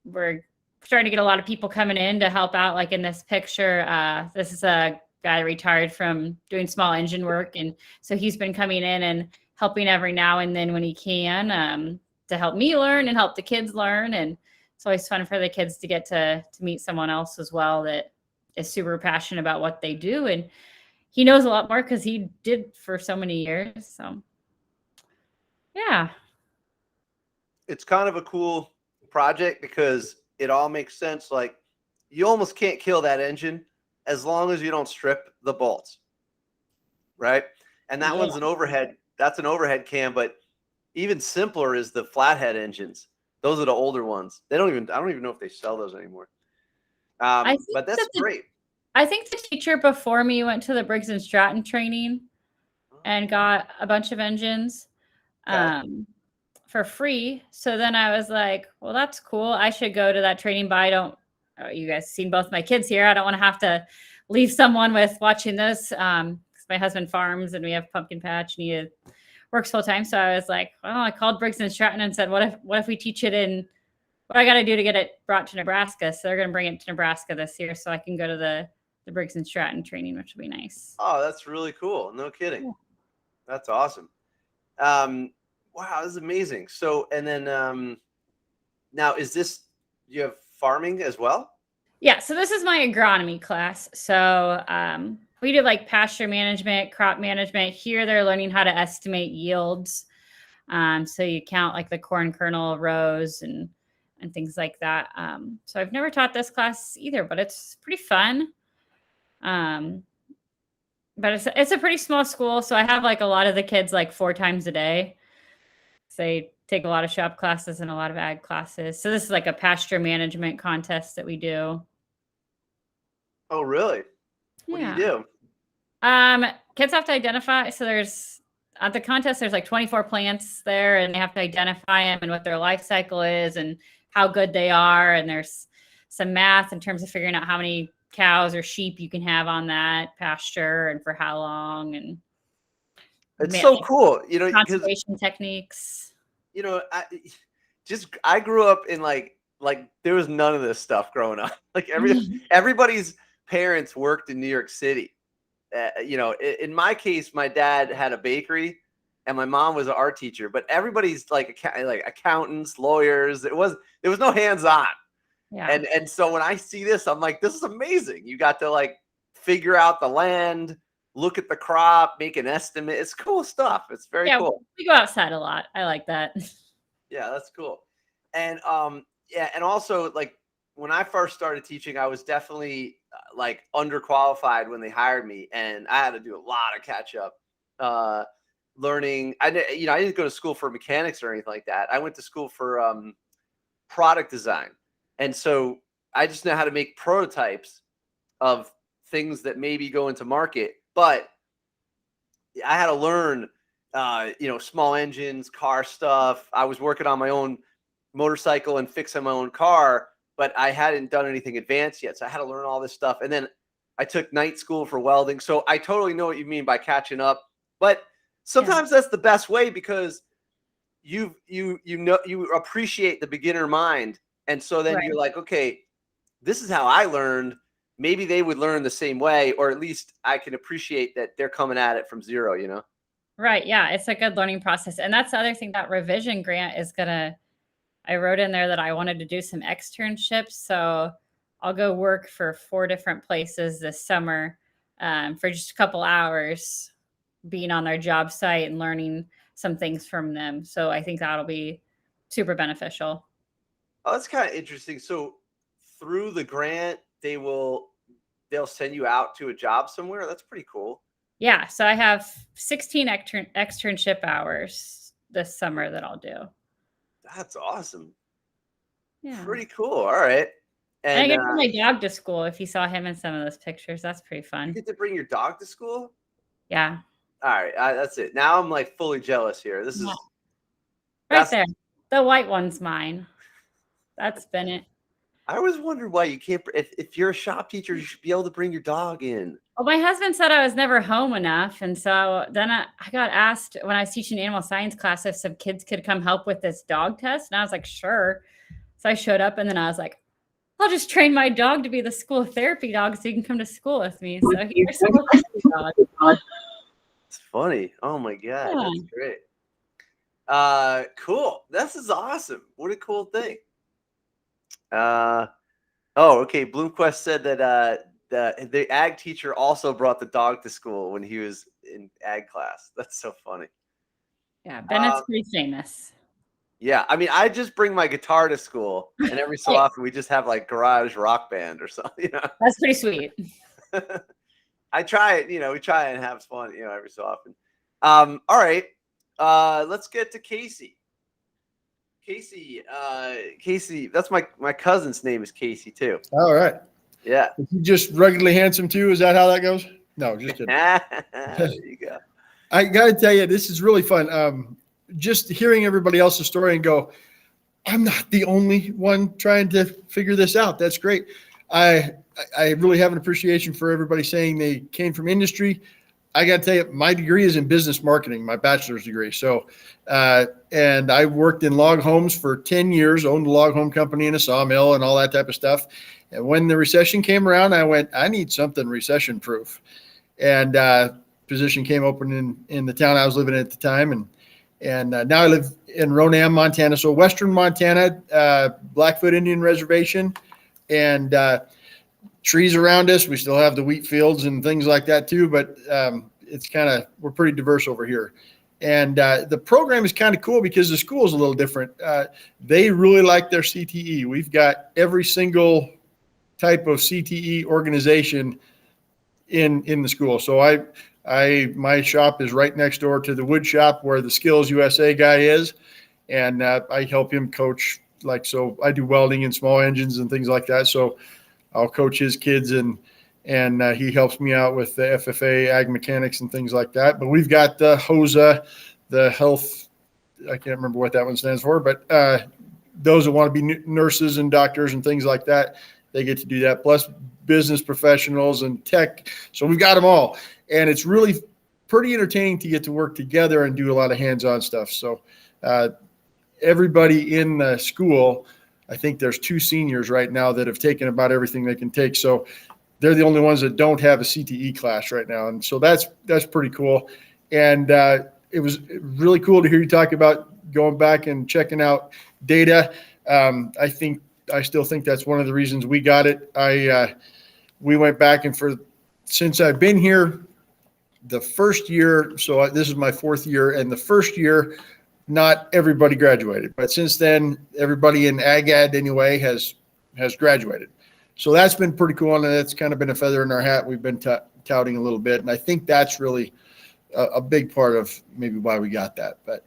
we're starting to get a lot of people coming in to help out. Like in this picture, this is a guy retired from doing small engine work. And so he's been coming in and helping every now and then when he can to help me learn and help the kids learn. And it's always fun for the kids to get to meet someone else as well that is super passionate about what they do. And he knows a lot more because he did for so many years. So, yeah. It's kind of a cool project because it all makes sense. Like you almost can't kill that engine as long as you don't strip the bolts. Right. And that one's an overhead. That's an overhead cam, but even simpler is the flathead engines. Those are the older ones. I don't even know if they sell those anymore. I think But that's great. I think the teacher before me went to the Briggs and Stratton training and got a bunch of engines for free. So then I was like, well, that's cool. I should go to that training, but you guys seen both my kids here. I don't want to have to leave someone with watching this. My husband farms and we have pumpkin patch and he works full time. So I was like, well, I called Briggs and Stratton and said, what if we teach it in, what I got to do to get it brought to Nebraska? So they're going to bring it to Nebraska this year so I can go to the Briggs and Stratton training, which will be nice. Oh, that's really cool. No kidding. Yeah. That's awesome. Wow, this is amazing. So, and then now you have farming as well? Yeah. So this is my agronomy class. So we do like pasture management, crop management. Here they're learning how to estimate yields. So you count like the corn kernel rows and things like that. So I've never taught this class either, but it's pretty fun. But it's a pretty small school. So I have like a lot of the kids like 4 times a day. So they take a lot of shop classes and a lot of ag classes. So this is like a pasture management contest that we do. Oh, really? What do you do? Kids have to identify. So at the contest, there's like 24 plants there and they have to identify them and what their life cycle is and how good they are. And there's some math in terms of figuring out how many cows or sheep you can have on that pasture and for how long. And it's so cool, conservation techniques. I grew up in like there was none of this stuff growing up. Like everybody's parents worked in New York City. In my case, my dad had a bakery and my mom was an art teacher, but everybody's like accountants, lawyers. There was no hands-on. Yeah. And so when I see this, I'm like, this is amazing. You got to like figure out the land, look at the crop, make an estimate. It's cool stuff. It's very cool. We go outside a lot. I like that. Yeah, that's cool. And and also like when I first started teaching, I was definitely like underqualified when they hired me, and I had to do a lot of catch up learning. I didn't go to school for mechanics or anything like that. I went to school for product design. And so I just know how to make prototypes of things that maybe go into market, but I had to learn, small engines, car stuff. I was working on my own motorcycle and fixing my own car, but I hadn't done anything advanced yet. So I had to learn all this stuff. And then I took night school for welding. So I totally know what you mean by catching up, but sometimes that's the best way because you appreciate the beginner mind. And so then you're like, okay, this is how I learned. Maybe they would learn the same way, or at least I can appreciate that they're coming at it from zero, Right. Yeah. It's a good learning process. And that's the other thing, that revision grant is I wrote in there that I wanted to do some externships. So I'll go work for 4 different places this summer for just a couple hours, being on their job site and learning some things from them. So I think that'll be super beneficial. Oh, that's kind of interesting. So through the grant, they'll send you out to a job somewhere. That's pretty cool. Yeah. So I have 16 externship hours this summer that I'll do. That's awesome. Yeah. Pretty cool. All right. And I get to bring my dog to school. If you saw him in some of those pictures, that's pretty fun. You get to bring your dog to school? Yeah. All right. That's it. Now I'm like fully jealous here. This is right there. The white one's mine. That's Bennett. I always wondered why you can't. If you're a shop teacher, you should be able to bring your dog in. Well, my husband said I was never home enough. And so then I got asked when I was teaching animal science class if some kids could come help with this dog test. And I was like, sure. So I showed up and then I was like, I'll just train my dog to be the school therapy dog so you can come to school with me. So here's some dog. It's funny. Oh my God. Yeah. That's great. Cool. This is awesome. What a cool thing. Okay. Bloomquist said that the ag teacher also brought the dog to school when he was in ag class. That's so funny. Yeah, Bennett's pretty famous. Yeah, I mean, I just bring my guitar to school, and every so often we just have like garage rock band or something. That's pretty sweet. I try it. We try and have fun. Every so often. All right. Let's get to Casey. Casey, that's my cousin's name is Casey too. All right. Yeah. Is he just regularly handsome too? Is that how that goes? No, just kidding. There you go. I got to tell you, this is really fun. Just hearing everybody else's story and go, I'm not the only one trying to figure this out. That's great. I really have an appreciation for everybody saying they came from industry. I got to tell you, my degree is in business marketing, my bachelor's degree. So, and I worked in log homes for 10 years, owned a log home company and a sawmill and all that type of stuff. And when the recession came around, I went, I need something recession proof. And position came open in the town I was living in at the time. And now I live in Ronan, Montana. So Western Montana, Blackfoot Indian Reservation, and trees around us. We still have the wheat fields and things like that too, but it's we're pretty diverse over here. And the program is kind of cool because the school is a little different. They really like their CTE. We've got every single type of CTE organization in the school. So my shop is right next door to the wood shop where the Skills USA guy is. And I help him coach. So I do welding and small engines and things like that. So I'll coach his kids and he helps me out with the FFA ag mechanics and things like that. But we've got the HOSA, the health, I can't remember what that one stands for, but those that want to be nurses and doctors and things like that, they get to do that. Plus business professionals and tech. So we've got them all. And it's really pretty entertaining to get to work together and do a lot of hands-on stuff. So everybody in the school, I think there's 2 seniors right now that have taken about everything they can take. So they're the only ones that don't have a CTE class right now. And so that's pretty cool. And it was really cool to hear you talk about going back and checking out data. I still think that's one of the reasons we got it. We went back and since I've been here, the first year, so this is my 4th year, and the first year, not everybody graduated, but since then, everybody in ag ed anyway has graduated. So that's been pretty cool, and that's kind of been a feather in our hat. We've been touting a little bit, and I think that's really a big part of maybe why we got that. But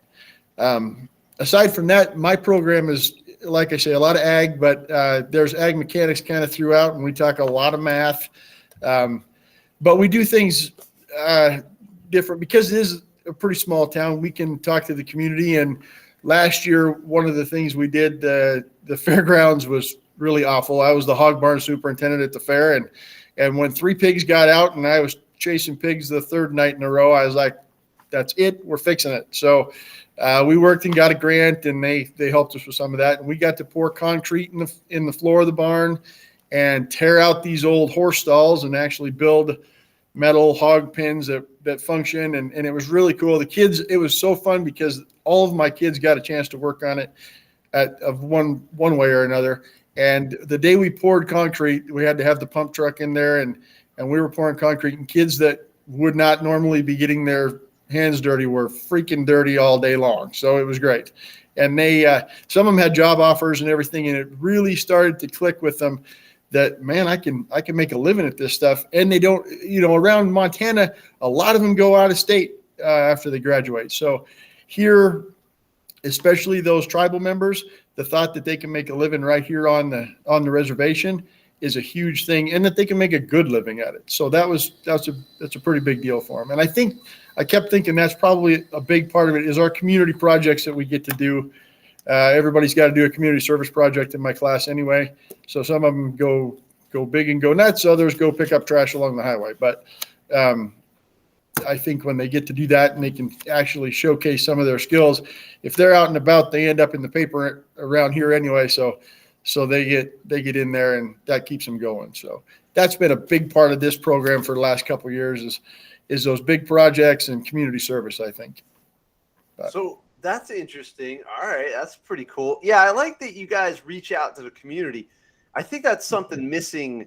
aside from that, my program is, like I say, a lot of ag, but there's ag mechanics kind of throughout, and we talk a lot of math. But we do things different because it is a pretty small town. We can talk to the community. And last year, one of the things we did, the fairgrounds was really awful. I was the hog barn superintendent at the fair. And when 3 pigs got out and I was chasing pigs the 3rd night in a row, I was like, that's it. We're fixing it. So we worked and got a grant, and they helped us with some of that. And we got to pour concrete in the floor of the barn and tear out these old horse stalls and actually build metal hog pens that function. And it was really cool. The kids, it was so fun because all of my kids got a chance to work on it of one way or another. And the day we poured concrete, we had to have the pump truck in there and we were pouring concrete, and kids that would not normally be getting their hands dirty were freaking dirty all day long. So it was great. And they, some of them had job offers and everything. And it really started to click with them that, man, I can make a living at this stuff. And they don't, around Montana, a lot of them go out of state after they graduate. So here, especially those tribal members, the thought that they can make a living right here on the reservation is a huge thing, and that they can make a good living at it. So that's a pretty big deal for them. And I kept thinking that's probably a big part of it is our community projects that we get to do. Everybody's got to do a community service project in my class anyway. So some of them go big and go nuts. Others go pick up trash along the highway. But I think when they get to do that and they can actually showcase some of their skills, if they're out and about, they end up in the paper around here anyway. So they get in there, and that keeps them going. So that's been a big part of this program for the last couple of years is those big projects and community service, I think. So that's interesting. All right. That's pretty cool. Yeah. I like that you guys reach out to the community. I think that's something missing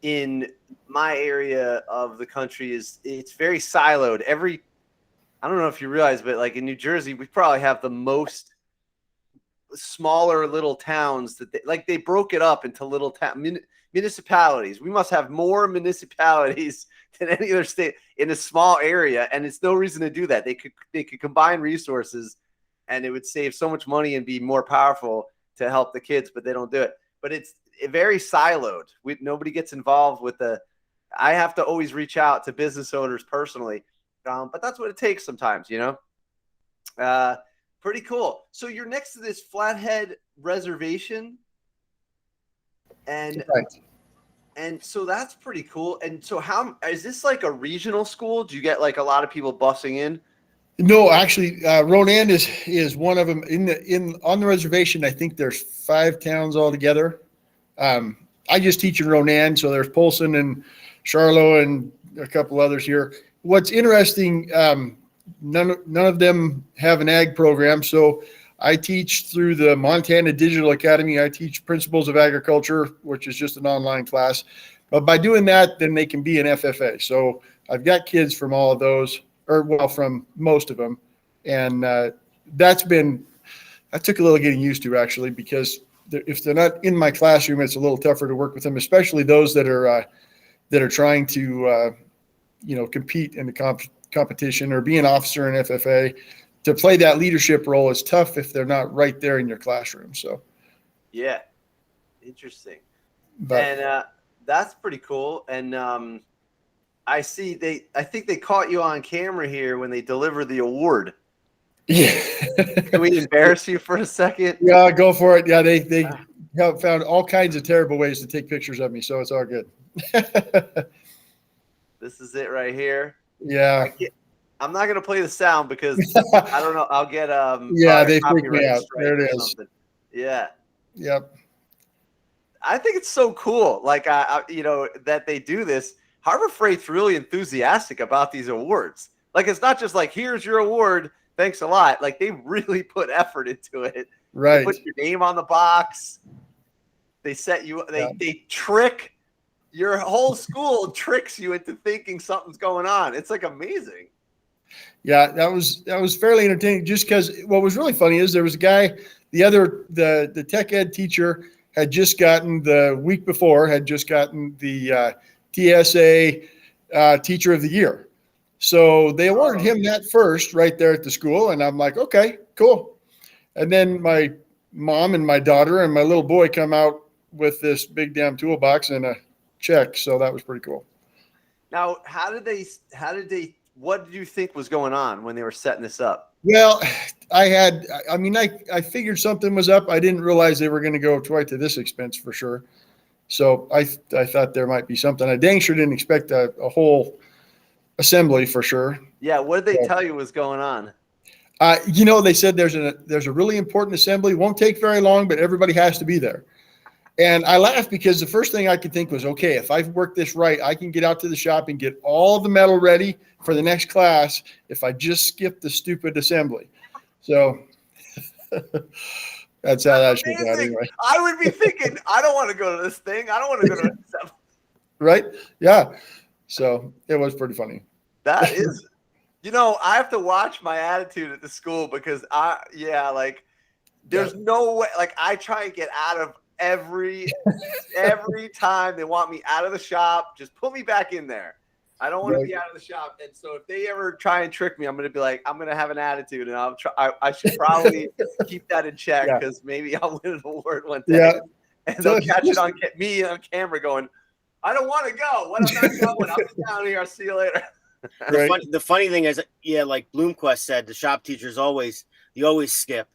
in my area of the country is it's very siloed. I don't know if you realize, but like in New Jersey, we probably have the most smaller little towns that they broke it up into little municipalities. We must have more municipalities than any other state in a small area, and it's no reason to do that. They could combine resources and it would save so much money and be more powerful to help the kids, but they don't do it. But it's very siloed. Nobody gets involved with I have to always reach out to business owners personally, but that's what it takes sometimes, Pretty cool. So you're next to this Flathead reservation, and Right. and so that's pretty cool. And so how is this like a regional school? Do you get like a lot of people busing in? No, actually, Ronan is one of them on the reservation. I think there's 5 towns altogether. I just teach in Ronan, so there's Polson and Charlotte and a couple others here. What's interesting, none of them have an ag program, so I teach through the Montana Digital Academy. I teach Principles of Agriculture, which is just an online class. But by doing that, then they can be an FFA. So I've got kids from all of those, from most of them. And that took a little getting used to, actually, because if they're not in my classroom, it's a little tougher to work with them, especially those that are trying to compete in the competition or be an officer in FFA. To play that leadership role is tough if they're not right there in your classroom. So, yeah, interesting. But, and that's pretty cool. And I see I think they caught you on camera here when they delivered the award. yeah. Can we embarrass you for a second? Yeah, go for it. Yeah, they have found all kinds of terrible ways to take pictures of me, so it's all good. This is it right here. Yeah. I'm not gonna play the sound because I don't know. I'll get yeah, they freak me out. There it is. Something. Yeah. Yep. I think it's so cool. Like that they do this. Harbor Freight's really enthusiastic about these awards. Like it's not just like here's your award, thanks a lot. Like they really put effort into it. Right. They put your name on the box. They set you. They trick your whole school. Tricks you into thinking something's going on. It's like amazing. Yeah, that was fairly entertaining. Just because what was really funny is there was a guy, the tech ed teacher had just gotten the week before the TSA Teacher of the Year. So they awarded him that first right there at the school, and I'm like, okay, cool. And then my mom and my daughter and my little boy come out with this big damn toolbox and a check. So that was pretty cool. Now, what did you think was going on when they were setting this up? Well, I figured something was up. I didn't realize they were going to go quite to this expense for sure. So I thought there might be something. I dang sure didn't expect a whole assembly for sure. Yeah. What did they tell you was going on? They said there's a really important assembly. Won't take very long, but everybody has to be there. And I laughed because the first thing I could think was, okay, if I've worked this right, I can get out to the shop and get all the metal ready for the next class if I just skip the stupid assembly. So that's how that should go anyway. I would be thinking, I don't want to go to this thing. I don't want to go to this assembly. Right? Yeah. So it was pretty funny. That is, I have to watch my attitude at the school because there's no way, like I try and get out of every time they want me out of the shop, just put me back in there. I don't want to be out of the shop. And so if they ever try and trick me, I'm going to be like, I'm going to have an attitude, and I should probably keep that in check because maybe I'll win an award one day. Yeah. And they'll catch it on me on camera going, I don't want to go. What am I going? I'm just down here. I'll see you later. The funny thing is, like Bloomquist said, the shop teachers always skip.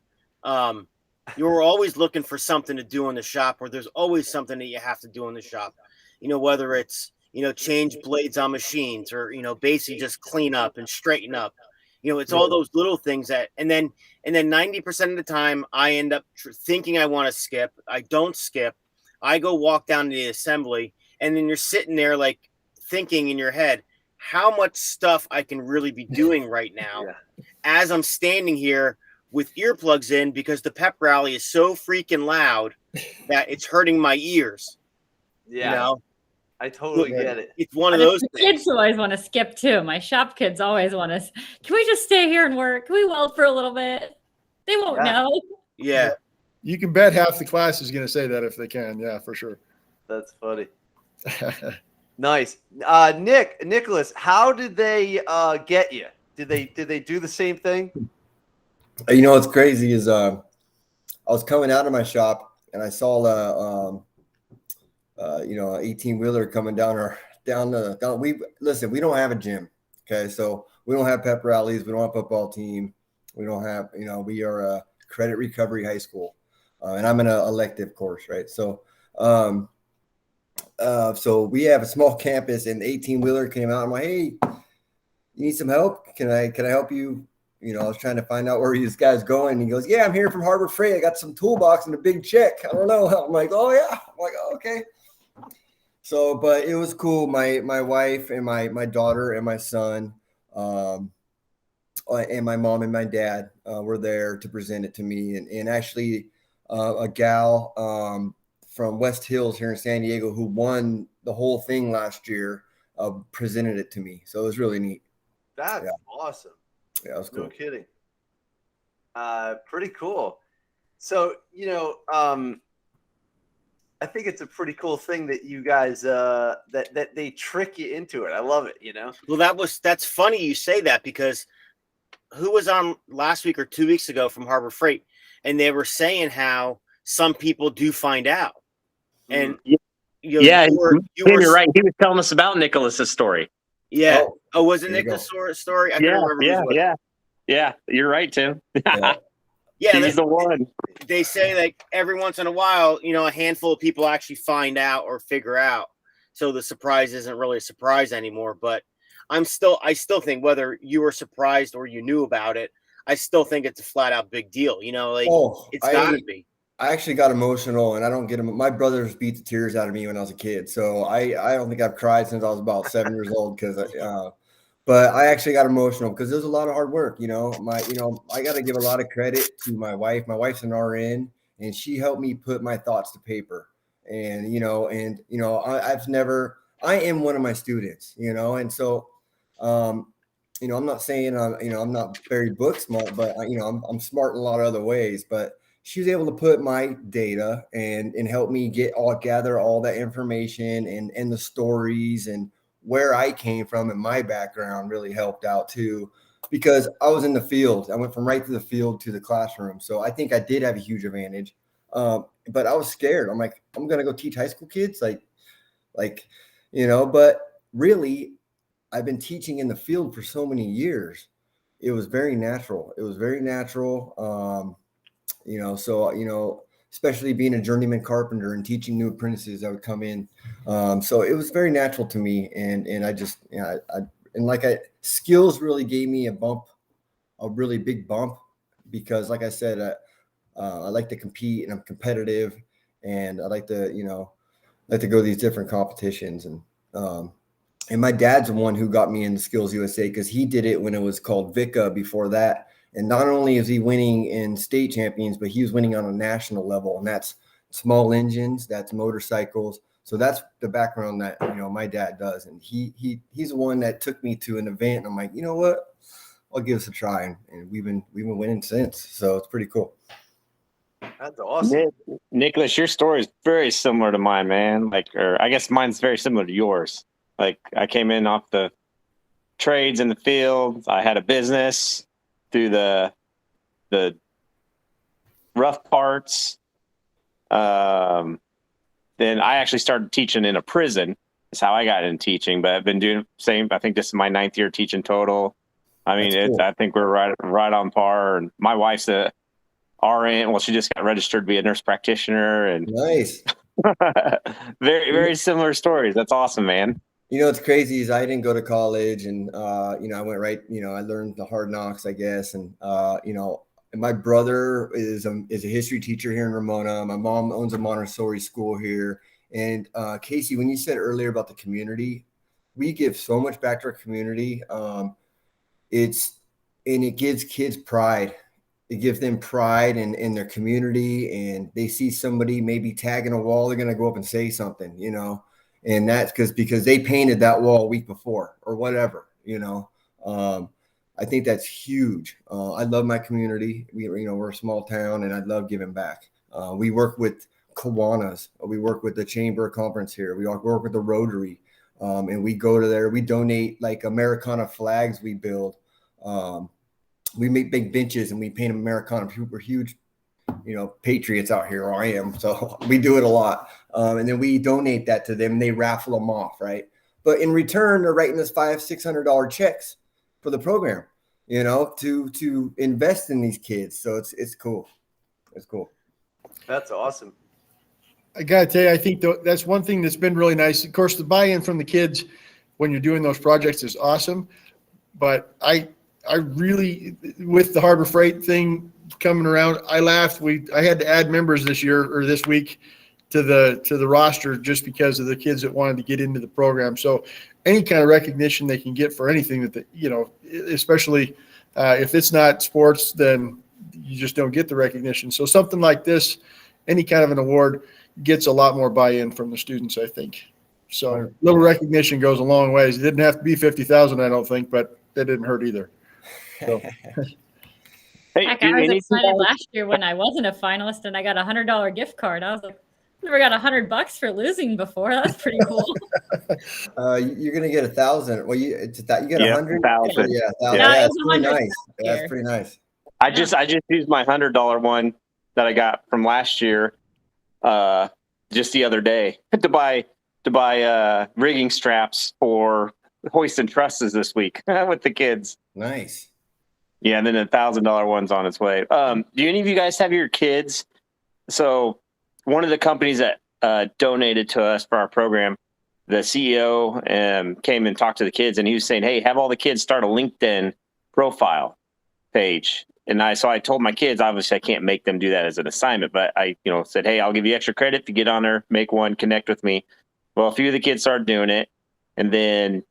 You're always looking for something to do in the shop, or there's always something that you have to do in the shop. Whether it's, change blades on machines or, basically just clean up and straighten up. It's all those little things and then 90% of the time I end up thinking I want to skip. I don't skip. I go walk down to the assembly, and then you're sitting there like thinking in your head, how much stuff I can really be doing right now as I'm standing here with earplugs in because the pep rally is so freaking loud that it's hurting my ears. Yeah. I totally get it. It's one of those kids always want to skip too. My shop kids always want to. Can we just stay here and work? Can we weld for a little bit? They won't know. Yeah. You can bet half the class is going to say that if they can. Yeah, for sure. That's funny. Nice. Nicholas, how did they get you? Did they do the same thing? You know what's crazy is I was coming out of my shop and I saw a 18-wheeler coming down we don't have a gym. Okay, so we don't have pep rallies, we don't have a football team, we don't have, we are a credit recovery high school, and I'm in an elective course, right? So so we have a small campus, and the 18-wheeler came out. I'm like, hey, you need some help? Can I help you? I was trying to find out where this guy's going. He goes, yeah, I'm here from Harbor Freight. I got some toolbox and a big check. I don't know. I'm like, oh yeah. I'm like, oh, okay. So, but it was cool. My wife and my daughter and my son, and my mom and my dad were there to present it to me. And actually a gal from West Hills here in San Diego who won the whole thing last year presented it to me. So it was really neat. That's awesome. Yeah, it was cool. No kidding. Pretty cool. So, I think it's a pretty cool thing that you guys that they trick you into it. I love it, Well, that's funny you say that, because who was on last week or 2 weeks ago from Harbor Freight, and they were saying how some people do find out. And you're right. He was telling us about Nicholas's story. Yeah. Oh, was it Nicholas' story? I can't remember. Yeah. You're right, Tim. Yeah, he's the one. They say like every once in a while, a handful of people actually find out or figure out. So the surprise isn't really a surprise anymore. But I still think whether you were surprised or you knew about it, I still think it's a flat out big deal. It's gotta be. I actually got emotional, and I don't get them. My brothers beat the tears out of me when I was a kid. So I don't think I've cried since I was about 7 years old, but I actually got emotional because there's a lot of hard work. I got to give a lot of credit to my wife. My wife's an RN, and she helped me put my thoughts to paper. And, I am one of my students, and so, I'm not saying, I'm not very book smart, but I'm smart in a lot of other ways, but she was able to put my data and help me gather all that information and the stories and where I came from, and my background really helped out too, because I was in the field. I went from right to the field to the classroom. So I think I did have a huge advantage. But I was scared. I'm like, I'm going to go teach high school kids. But really I've been teaching in the field for so many years. It was very natural. Especially being a journeyman carpenter and teaching new apprentices that would come in. So it was very natural to me. And I just, skills really gave me a really big bump, because like I said, I like to compete and I'm competitive, and I like to go to these different competitions. And my dad's the one who got me into Skills USA, because he did it when it was called VICA before that. And not only is he winning in state champions, but he was winning on a national level, and that's small engines, that's motorcycles. So that's the background that, my dad does. And he's the one that took me to an event. And I'm like, you know what, I'll give this a try. And we've been winning since. So it's pretty cool. That's awesome. Nicholas, your story is very similar to mine, man. Or I guess mine's very similar to yours. Like, I came in off the trades in the field. I had a business through the rough parts. Then I actually started teaching in a prison. That's how I got into teaching, but I've been doing the same. I think this is my 9th year teaching total. I mean, cool. I think we're right on par. And my wife's a RN. Well, she just got registered to be a nurse practitioner. And nice. Very, very similar stories. That's awesome, man. What's crazy is I didn't go to college, and I went right. I learned the hard knocks, I guess, and my brother is a history teacher here in Ramona. My mom owns a Montessori school here. And Casey, when you said earlier about the community, we give so much back to our community. It gives kids pride. It gives them pride in their community, and they see somebody maybe tagging a wall, they're going to go up and say something, and that's because they painted that wall a week before or whatever, I think that's huge. I love my community. We're a small town, and I love giving back. We work with Kiwanis. We work with the Chamber of Conference here. We work with the Rotary, and we go to there. We donate like Americana flags we build. we make big benches and we paint them Americana. We're huge, patriots out here, or I am. So we do it a lot. And then we donate that to them. They raffle them off, right? But in return, they're writing us $500-$600 checks for the program, to invest in these kids. So it's cool. It's cool. That's awesome. I got to tell you, I think that's one thing that's been really nice. Of course, the buy-in from the kids when you're doing those projects is awesome. But I really, with the Harbor Freight thing coming around, I laughed. I had to add members this week to the roster just because of the kids that wanted to get into the program. So any kind of recognition they can get for anything that especially if it's not sports, then you just don't get the recognition. So something like this, any kind of an award, gets a lot more buy-in from the students, I think. So a little recognition goes a long ways. It didn't have to be 50,000, I don't think, but that didn't hurt either. So. Hey, Heck, I was excited last year when I wasn't a finalist and I got $100 gift card. I was like, I never got $100 for losing before. That's pretty cool. You're gonna get 1,000. Well, you get 100. 1,000. Yeah, 1,000. No, Yeah, it that's was pretty 100 nice. here. That's pretty nice. I just used my $100 one that I got from last year, just the other day to buy rigging straps for hoist and trusses this week with the kids. Nice. Yeah, and then $1,000 one's on its way. Do any of you guys have your kids? So one of the companies that donated to us for our program, the CEO came and talked to the kids, and he was saying, "Hey, have all the kids start a LinkedIn profile page." And so I told my kids, obviously I can't make them do that as an assignment, but I, said, "Hey, I'll give you extra credit if you get on there, make one, connect with me." Well, a few of the kids started doing it, and then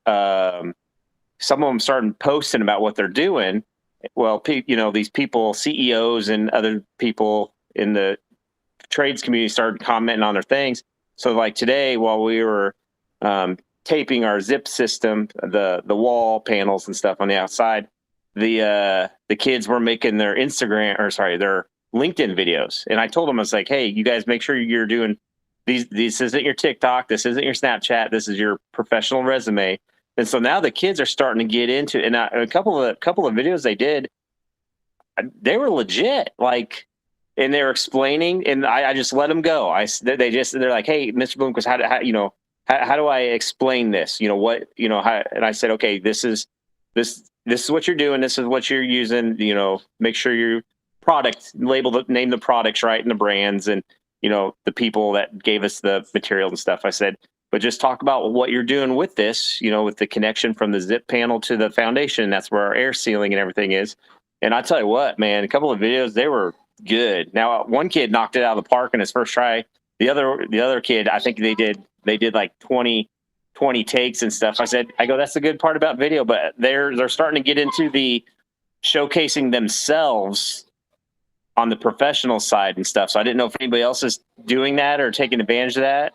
some of them started posting about what they're doing. Well, these people, CEOs and other people in the trades community started commenting on their things. So like today, while we were taping our zip system, the wall panels and stuff on the outside, the kids were making their their LinkedIn videos. And I told them, I was like, "Hey, you guys make sure you're doing these. This isn't your TikTok. This isn't your Snapchat. This is your professional resume." And so now the kids are starting to get into it. And a couple of videos they did, they were legit. And they were explaining, and I just let them go. They're like, "Hey, Mr. Bloomquist, how do I explain this? How?" And I said, "Okay, this is what you're doing. This is what you're using. Make sure your product name the products right and the brands and the people that gave us the material and stuff." I said, "But just talk about what you're doing with this. With the connection from the zip panel to the foundation. That's where our air sealing and everything is." And I tell you what, man, a couple of videos, they were good. Now, one kid knocked it out of the park in his first try. The other kid, I think they did like 20 takes and stuff. I go, "That's the good part about video," but they're starting to get into the showcasing themselves on the professional side and stuff. So I didn't know if anybody else is doing that or taking advantage of that.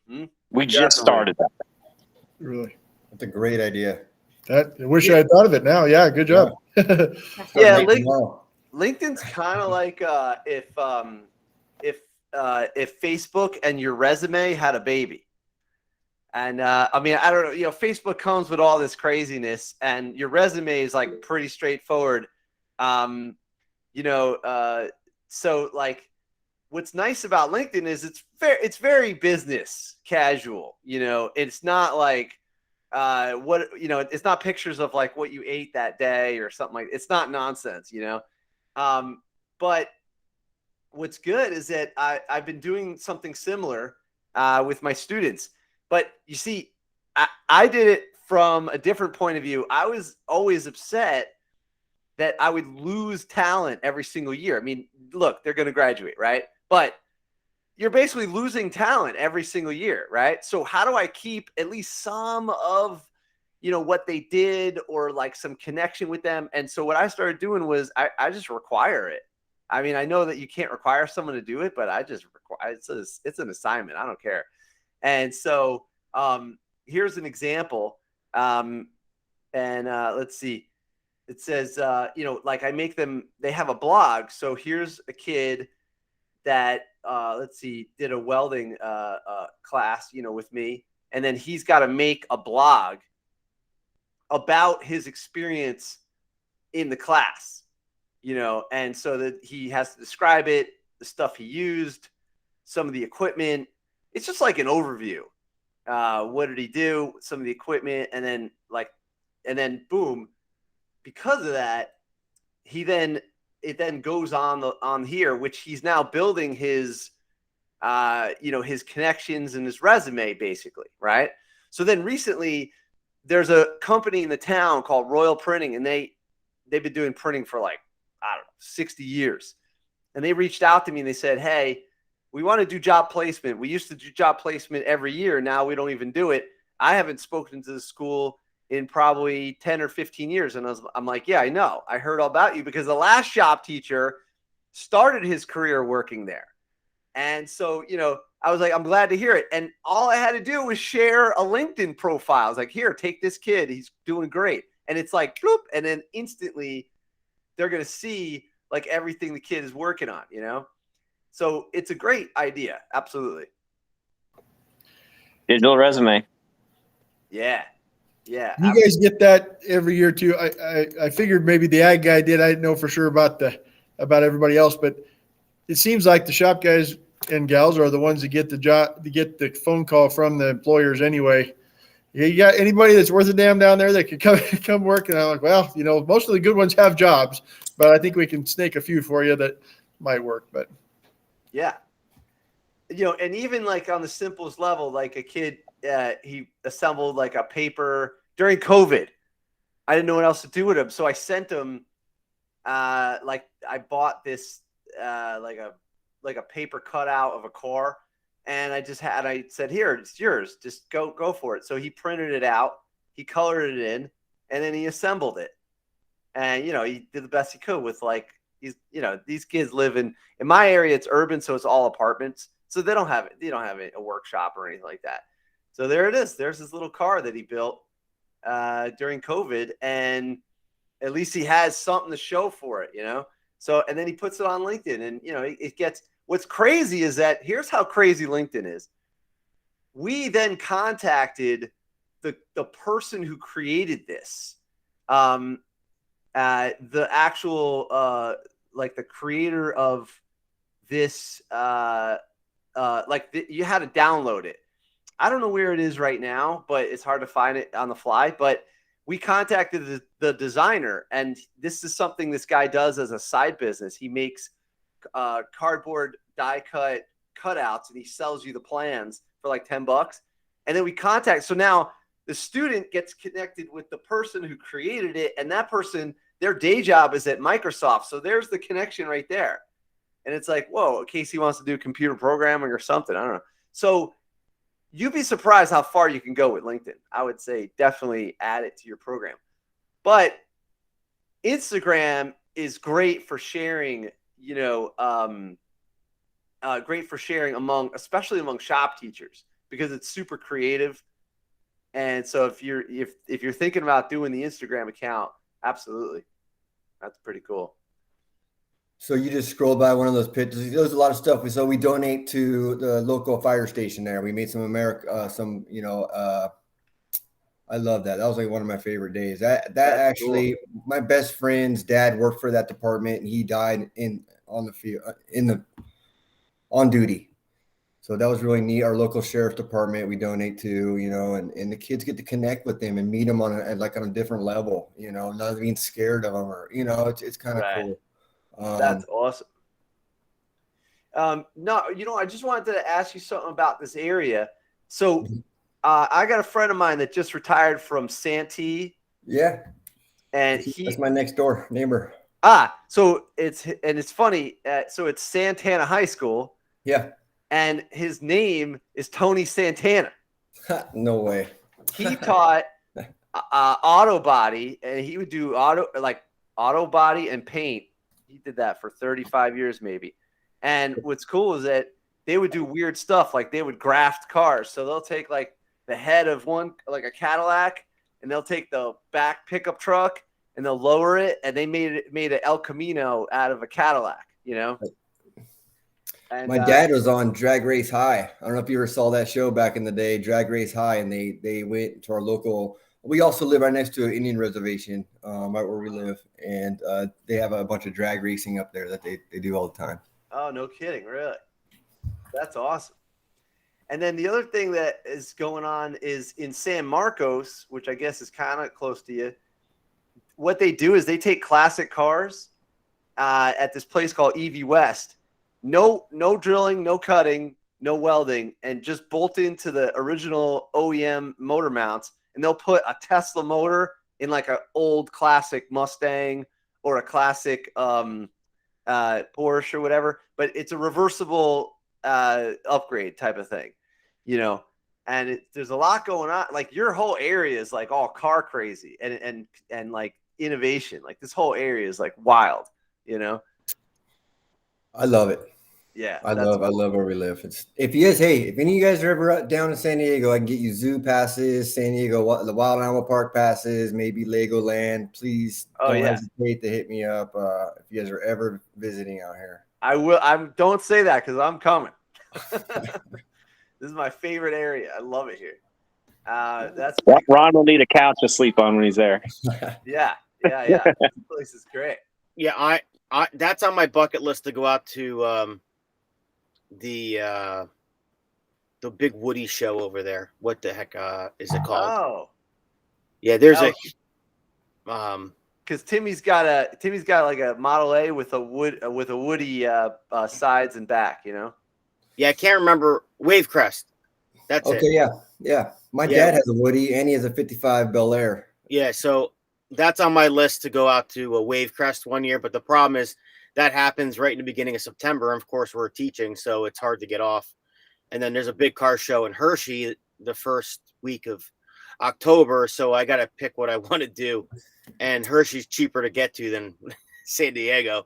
Mm-hmm. We just started that. Really? That's a great idea. I wish I had thought of it now. Yeah, good job. Yeah, LinkedIn's kind of like if Facebook and your resume had a baby. And I don't know, Facebook comes with all this craziness, and your resume is like pretty straightforward. So like, what's nice about LinkedIn is it's very business casual. It's not like it's not pictures of like what you ate that day or something like. It's not nonsense. But what's good is that I've been doing something similar with my students. But you see, I did it from a different point of view. I was always upset that I would lose talent every single year. I mean, look, they're going to graduate, right? But you're basically losing talent every single year, right? So how do I keep at least some of, what they did or like some connection with them? And so what I started doing was I just require it. I mean, I know that you can't require someone to do it, but I just require it's an assignment. I don't care. And so here's an example. Let's see. It says, like I make them, they have a blog. So here's a kid that, did a welding class, with me. And then he's got to make a blog about his experience in the class, and so that he has to describe it, the stuff he used, some of the equipment. It's just like an overview. What did he do? Some of the equipment, and then boom, because of that, it then goes on here, which he's now building his, his connections and his resume, basically, right? So then recently, there's a company in the town called Royal Printing, and they've been doing printing for 60 years. And they reached out to me and they said, hey, we want to do job placement. We used to do job placement every year. Now we don't even do it. I haven't spoken to the school in probably 10 or 15 years. And I'm like, yeah, I know. I heard all about you because the last shop teacher started his career working there. And so, I was like, I'm glad to hear it. And all I had to do was share a LinkedIn profile. I was like, here, take this kid. He's doing great. And it's like, bloop. And then instantly they're going to see everything the kid is working on, So it's a great idea. Absolutely. Digital resume. Yeah. Yeah. You guys get that every year too. I figured maybe the ag guy did. I didn't know for sure about everybody else, but it seems like the shop guys and gals are the ones that get the job, to get the phone call from the employers anyway. You got anybody that's worth a damn down there that could come work? And I'm like, well, most of the good ones have jobs, but I think we can snake a few for you that might work. But yeah, and even on the simplest level, like a kid, he assembled a paper during COVID. I didn't know what else to do with him, so I sent him. I bought this like a paper cutout of a car. And I said, here, it's yours. Just go for it. So he printed it out, he colored it in, and then he assembled it. And, he did the best he could with these kids live in my area. It's urban. So it's all apartments. So they don't have a workshop or anything like that. So there it is. There's this little car that he built during COVID. And at least he has something to show for it, So, and then he puts it on LinkedIn and, it gets, what's crazy is that here's how crazy LinkedIn is. We then contacted the person who created this, the actual, the creator of this, you had to download it. I don't know where it is right now, but it's hard to find it on the fly, but we contacted the designer, and this is something this guy does as a side business. He makes cardboard die cut cutouts, and he sells you the plans for $10. And then we contact. So now the student gets connected with the person who created it, and that person, their day job is at Microsoft. So there's the connection right there. And it's like, whoa, Casey wants to do computer programming or something. I don't know. So you'd be surprised how far you can go with LinkedIn. I would say definitely add it to your program. But Instagram is great for sharing, great for sharing especially among shop teachers, because it's super creative. And so if you're thinking about doing the Instagram account, absolutely. That's pretty cool. So you just scroll by one of those pictures. There's a lot of stuff. So we donate to the local fire station there. We made some I love that. That was one of my favorite days. That's actually cool. My best friend's dad worked for that department, and he died on the field on duty. So that was really neat. Our local sheriff's department we donate to, and the kids get to connect with them and meet them on a different level, not being scared of them or, it's kind of cool. That's awesome. No, I just wanted to ask you something about this area. So I got a friend of mine that just retired from Santee. Yeah. And that's my next door neighbor. So it's funny. So it's Santana High School. Yeah. And his name is Tony Santana. No way. He taught auto body, and he would do auto body and paint. He did that for 35 years maybe. And what's cool is that they would do weird stuff. They would graft cars. So they'll take the head of one, a Cadillac, and they'll take the back pickup truck and they'll lower it. And they made an El Camino out of a Cadillac, And, my dad was on Drag Race High. I don't know if you ever saw that show back in the day, Drag Race High. And they went to our local we also live right next to an Indian reservation, right where we live, and they have a bunch of drag racing up there that they do all the time. Oh, no kidding, really? That's awesome. And then the other thing that is going on is in San Marcos, which I guess is kind of close to you. What they do is they take classic cars at this place called EV West. No drilling, no cutting, no welding, and just bolt into the original OEM motor mounts. And they'll put a Tesla motor in like an old classic Mustang or a classic Porsche or whatever. But it's a reversible upgrade type of thing, you know. And there's a lot going on. Like your whole area is like all car crazy and like innovation. Like this whole area is like wild, you know. I love it. Yeah, I love where we live. If any of you guys are ever down in San Diego, I can get you zoo passes, San Diego, the Wild Animal Park passes, maybe Legoland. Please don't hesitate to hit me up if you guys are ever visiting out here. I will. Don't say that because I'm coming. This is my favorite area. I love it here. That's Ron will need a couch to sleep on when he's there. Yeah. This place is great. Yeah, I that's on my bucket list to go out to the big Woody show over there. What the heck is it called? Oh, yeah. There's because Timmy's got like a Model A with a Woody sides and back. You know. Yeah, I can't remember. Wavecrest. That's it. Okay, yeah. My dad has a Woody and he has a 55 Bel Air. Yeah, so that's on my list to go out to a Wavecrest one year. But the problem is that happens right in the beginning of September. And of course, we're teaching, so it's hard to get off. And then there's a big car show in Hershey the first week of October. So I got to pick what I want to do. And Hershey's cheaper to get to than San Diego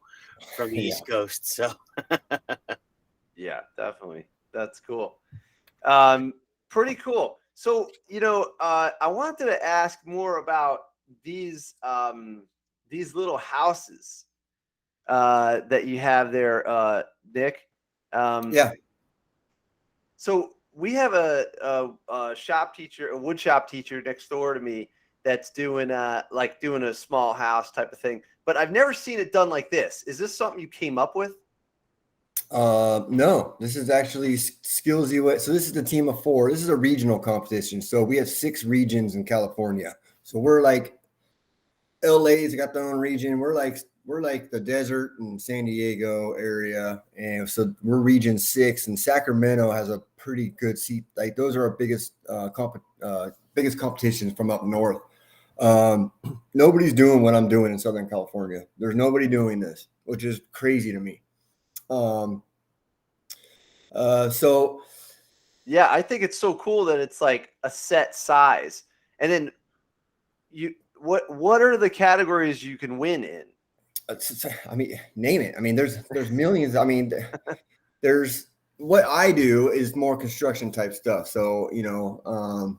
from the East Coast. So, yeah, definitely. That's cool. Pretty cool. So, you know, I wanted to ask more about these little houses that you have there, Nick. Yeah. So we have a shop teacher, a wood shop teacher next door to me that's doing a small house type of thing. But I've never seen it done like this. Is this something you came up with? No, this is actually Skills US. So this is the team of 4. This is a regional competition. So we have 6 regions in California. So we're like LA's got their own region. We're like the desert and San Diego area. And so we're region 6, and Sacramento has a pretty good seat. Like those are our biggest competitions from up north. Nobody's doing what I'm doing in Southern California. There's nobody doing this, which is crazy to me. So yeah, I think it's so cool that it's like a set size. And then what are the categories you can win in? I mean, name it. I mean, there's millions. I mean, there's what I do is more construction type stuff. So, you know,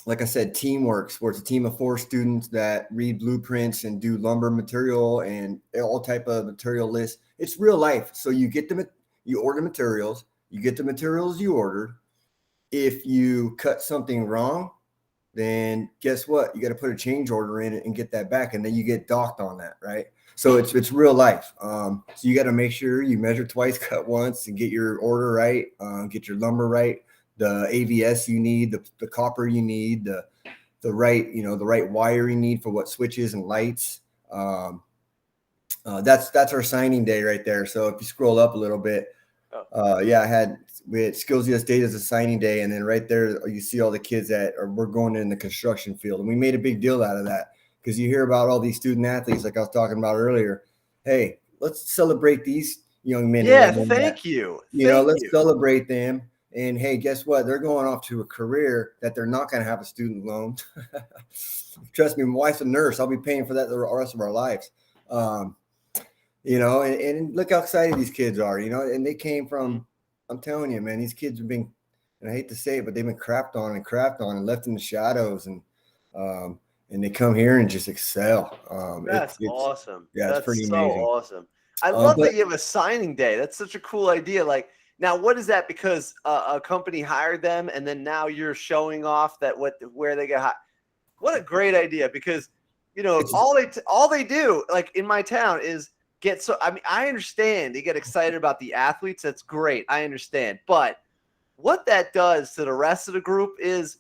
like I said, Teamworks, where it's a team of 4 students that read blueprints and do lumber material and all type of material lists. It's real life. So you get you order materials, you get the materials you ordered. If you cut something wrong, then guess what? You got to put a change order in it and get that back. And then you get docked on that, right? So it's real life. So you got to make sure you measure twice, cut once, and get your order right, get your lumber right, the AVS you need, the copper you need, the right wire you need for what switches and lights. That's our signing day right there. So if you scroll up a little bit, we had Skills US Data as a signing day, and then right there you see all the kids we're going in the construction field, and we made a big deal out of that because you hear about all these student athletes like I was talking about earlier. Hey, let's celebrate these young men. Yeah, thank you. Let's celebrate them. And hey, guess what? They're going off to a career that they're not going to have a student loan. Trust me, my wife's a nurse. I'll be paying for that the rest of our lives. You know, and look how excited these kids are, you know, and they came from, I'm telling you, man, these kids have been, and I hate to say it, but they've been crapped on and left in the shadows, and they come here and just excel. That's awesome. Yeah, that's it's pretty so amazing. Awesome. I love that you have a signing day. That's such a cool idea. Like, now, what is that? Because a company hired them, and then now you're showing off that where they got hired. What a great idea, because It's- all they do, like in my town, is get so. I mean, I understand they get excited about the athletes. That's great. I understand, but what that does to the rest of the group is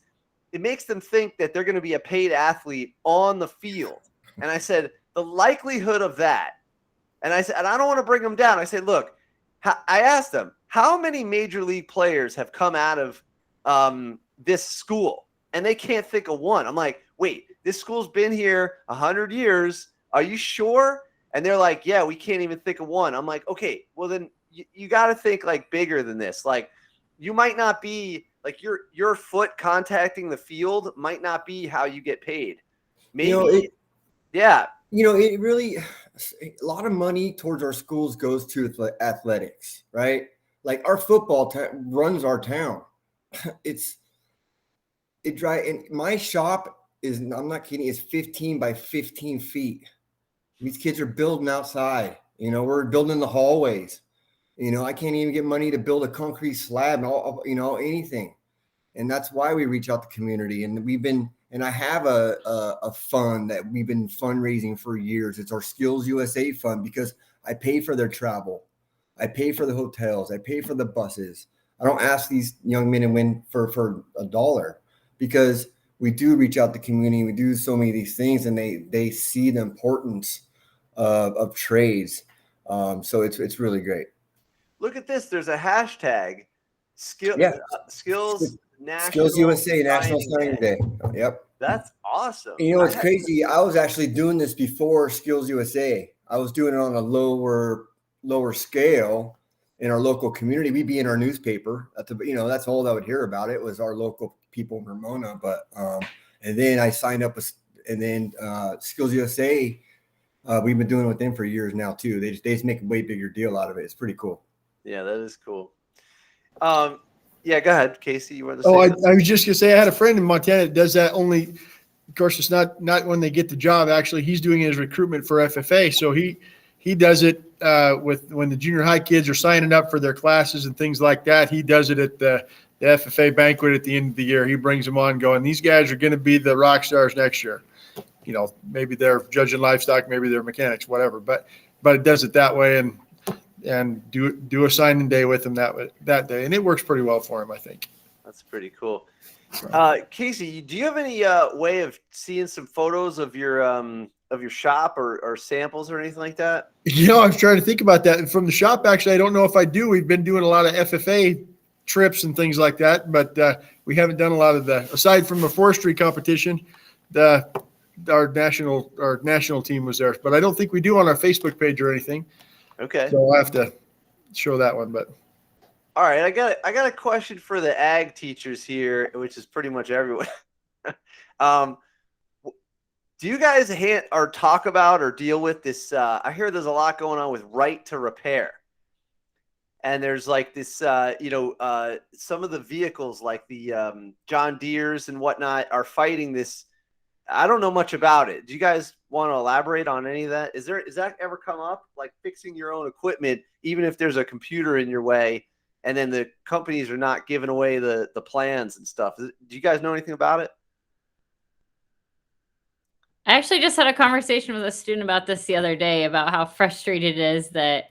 it makes them think that they're going to be a paid athlete on the field. And I said the likelihood of that. And I said, and I don't want to bring them down. I said, look, I asked them, how many major league players have come out of this school? And they can't think of one. I'm like, wait, this school's been here 100 years. Are you sure? And they're like, yeah, we can't even think of one. I'm like, okay, well then you got to think like bigger than this. Like you might not be like your foot contacting the field might not be how you get paid. Maybe, yeah. It really, a lot of money towards our schools goes to athletics, right? Like our football runs our town. And my shop is, I'm not kidding, it's 15 by 15 feet. These kids are building outside. We're building the hallways. I can't even get money to build a concrete slab and anything. And that's why we reach out to community. And I have a fund that we've been fundraising for years. It's our Skills USA fund, because I pay for their travel. I pay for the hotels. I pay for the buses. I don't ask these young men and women for $1, because we do reach out to community. We do so many of these things, and they see the importance of trades. So it's really great. Look at this. There's a hashtag skills national Skills USA National Signing Day. Yep. That's awesome. It's crazy. I was actually doing this before Skills USA. I was doing it on a lower scale in our local community. We'd be in our newspaper. That's all I would hear about it was our local people in Ramona. But and then I signed up Skills USA. We've been doing it with them for years now too. They just make a way bigger deal out of it. It's pretty cool. Yeah, that is cool. Yeah, go ahead, Casey. You want to say? I was just gonna say I had a friend in Montana that does that. Only, of course, it's not when they get the job. Actually, he's doing his recruitment for FFA, so he does it with when the junior high kids are signing up for their classes and things like that. He does it at the FFA banquet at the end of the year. He brings them on, going, these guys are going to be the rock stars next year. Maybe they're judging livestock, maybe they're mechanics, whatever. But it does it that way, and do a signing day with him that day, and it works pretty well for him, I think. That's pretty cool. Casey, do you have any way of seeing some photos of your shop or samples or anything like that? I was trying to think about that. And from the shop, actually, I don't know if I do. We've been doing a lot of FFA trips and things like that, but we haven't done a lot of aside from the forestry competition, our national team was there, but I don't think we do on our Facebook page or anything. Okay. So I'll have to show that one, but. All right. I got a question for the ag teachers here, which is pretty much everyone. Do you guys talk about or deal with this? I hear there's a lot going on with right to repair. And there's like this, some of the vehicles like the John Deeres and whatnot are fighting this. I don't know much about it. Do you guys want to elaborate on any of that? Is that ever come up, like fixing your own equipment, even if there's a computer in your way, and then the companies are not giving away the plans and stuff? Do you guys know anything about it? I actually just had a conversation with a student about this the other day, about how frustrated it is that,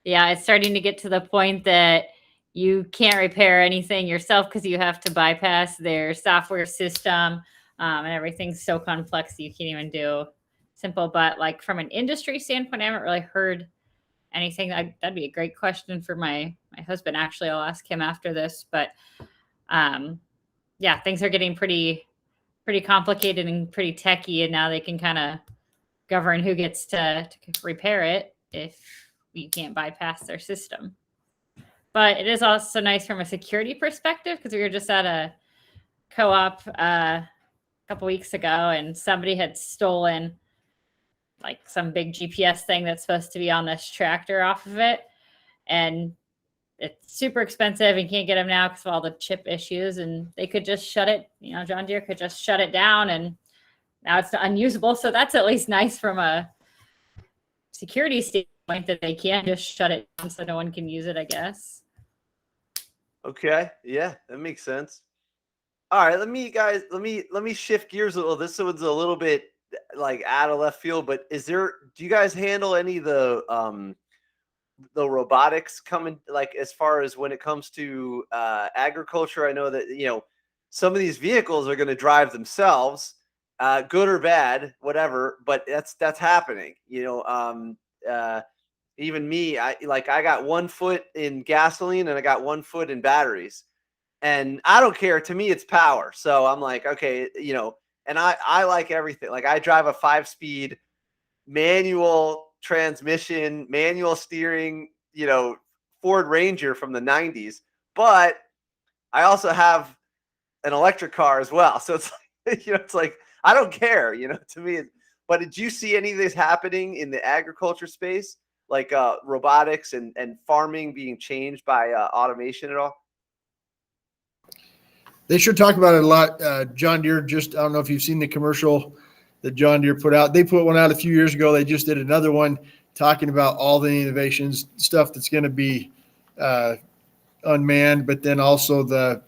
it's starting to get to the point that you can't repair anything yourself because you have to bypass their software system. And everything's so complex that you can't even do simple. But like from an industry standpoint, I haven't really heard anything. That'd be a great question for my husband. Actually, I'll ask him after this. But things are getting pretty complicated and pretty techy, and now they can kind of govern who gets to repair it if you can't bypass their system. But it is also nice from a security perspective, because we were just at a co-op couple weeks ago, and somebody had stolen like some big GPS thing that's supposed to be on this tractor off of it, and it's super expensive and can't get them now because of all the chip issues, and they could just shut it. John Deere could just shut it down, and now it's unusable. So that's at least nice from a security standpoint, that they can just shut it down so no one can use it, I guess. Okay. Yeah, that makes sense. All right, let me shift gears a little. This one's a little bit like out of left field, but do you guys handle any of the robotics coming, like as far as when it comes to agriculture? I know that, some of these vehicles are going to drive themselves, good or bad, whatever, but that's happening. Even me, I got 1 foot in gasoline and I got 1 foot in batteries. And I don't care. To me, it's power. So I'm like, okay, and I like everything. Like I drive a 5-speed manual transmission, manual steering, Ford Ranger from the 90s. But I also have an electric car as well. So it's like, it's like, I don't care, to me. But did you see any of this happening in the agriculture space? Like robotics and farming being changed by automation at all? They sure talk about it a lot. John Deere I don't know if you've seen the commercial that John Deere put out. They put one out a few years ago. They just did another one talking about all the innovations, stuff that's going to be unmanned, but then also the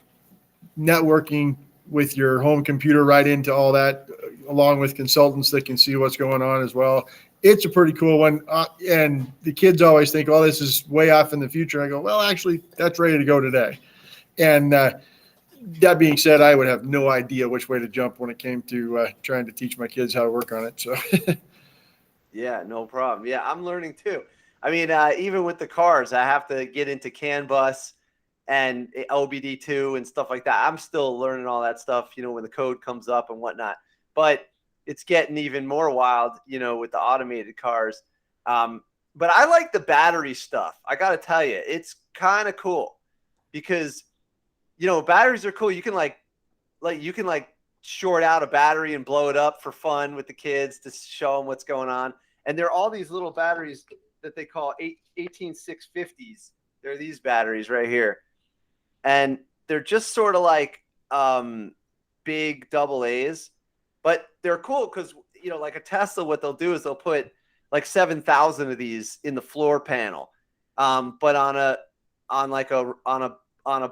networking with your home computer right into all that, along with consultants that can see what's going on as well. It's a pretty cool one. And the kids always think, oh, this is way off in the future. I go, well, actually, that's ready to go today. And that being said, I would have no idea which way to jump when it came to trying to teach my kids how to work on it. So, yeah, no problem. Yeah, I'm learning too. I mean, even with the cars, I have to get into CAN bus and OBD2 and stuff like that. I'm still learning all that stuff, when the code comes up and whatnot. But it's getting even more wild, with the automated cars. But I like the battery stuff. I got to tell you, it's kind of cool because batteries are cool. You can like short out a battery and blow it up for fun with the kids to show them what's going on. And there are all these little batteries that they call 18650s. They're these batteries right here. And they're just sort of like big AA, but they're cool because, like a Tesla, what they'll do is they'll put like 7,000 of these in the floor panel. But on a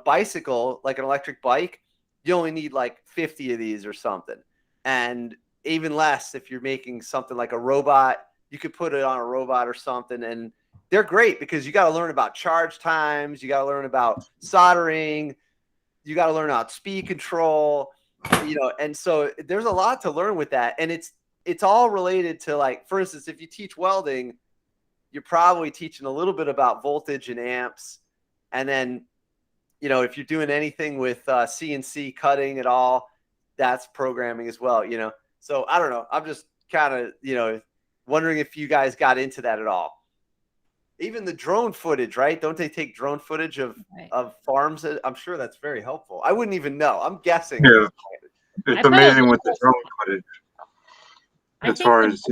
bicycle, like an electric bike, you only need like 50 of these or something. And even less if you're making something like a robot, you could put it on a robot or something. And they're great because you got to learn about charge times. You got to learn about soldering. You got to learn about speed control, and so there's a lot to learn with that. And it's all related to, like, for instance, if you teach welding, you're probably teaching a little bit about voltage and amps. And then, if you're doing anything with CNC cutting at all, that's programming as well, So I don't know. I'm just kind of, wondering if you guys got into that at all. Even the drone footage, right? Don't they take drone footage of farms? I'm sure that's very helpful. I wouldn't even know. I'm guessing. Yeah, it's amazing with the drone footage as far as,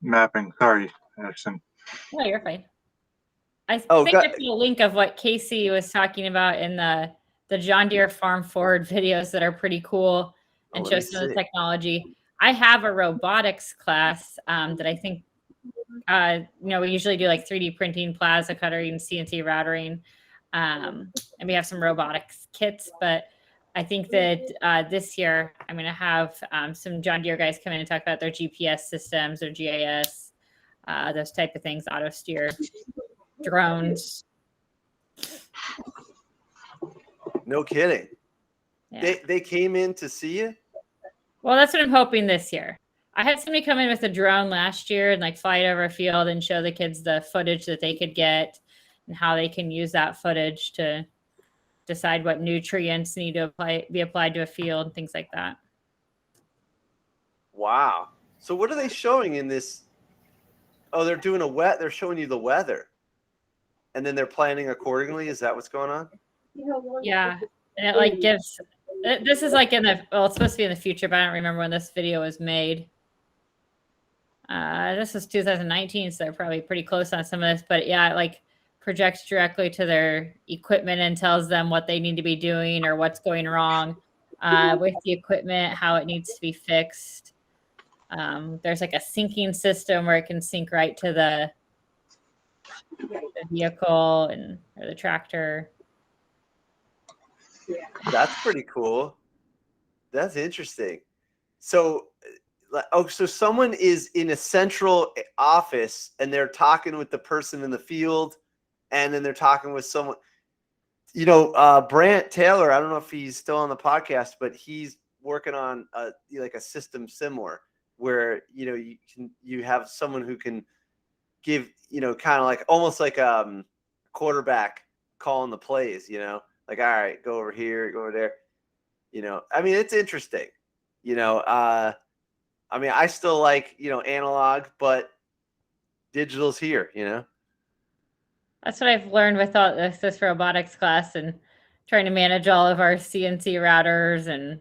mapping. Sorry, Ashton. No, you're fine. I think I put a link of what Casey was talking about in the John Deere Farm Forward videos that are pretty cool and show some of the technology. I have a robotics class that I think, we usually do like 3D printing, plasma cuttering, CNC routering, and we have some robotics kits. But I think that this year I'm going to have some John Deere guys come in and talk about their GPS systems, their GIS, those type of things, auto steer, drones. No kidding. Yeah. They came in to see you? Well, that's what I'm hoping this year. I had somebody come in with a drone last year and like fly it over a field and show the kids the footage that they could get and how they can use that footage to decide what nutrients need to be applied to a field and things like that. Wow. So what are they showing in this? Oh, they're doing they're showing you the weather. And then they're planning accordingly. Is that what's going on? Yeah. And it like gives, this is like it's supposed to be in the future, but I don't remember when this video was made. This is 2019, so they're probably pretty close on some of this, but yeah, it like projects directly to their equipment and tells them what they need to be doing or what's going wrong with the equipment, how it needs to be fixed. There's like a syncing system where it can sync right to the vehicle or the tractor. That's pretty cool. That's interesting. So, so someone is in a central office and they're talking with the person in the field, and then they're talking with someone. Brant Taylor, I don't know if he's still on the podcast, but he's working on like a system similar where, you have someone who can give, kind of like almost like quarterback calling the plays, like, all right, go over here, go over there. I mean, it's interesting, I mean, I still like, analog, but digital's here, That's what I've learned with all this robotics class and trying to manage all of our CNC routers. And,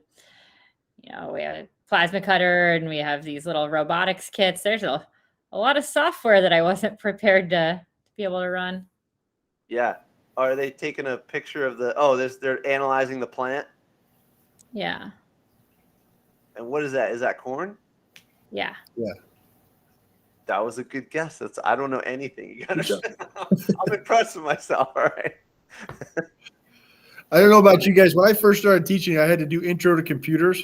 we have a plasma cutter and we have these little robotics kits. There's a lot of software that I wasn't prepared to be able to run. Yeah. Are they taking a picture of they're analyzing the plant? Yeah. And what is that? Is that corn? Yeah. Yeah. That was a good guess. I don't know anything. I'm impressed with myself. All right. I don't know about you guys. When I first started teaching, I had to do intro to computers,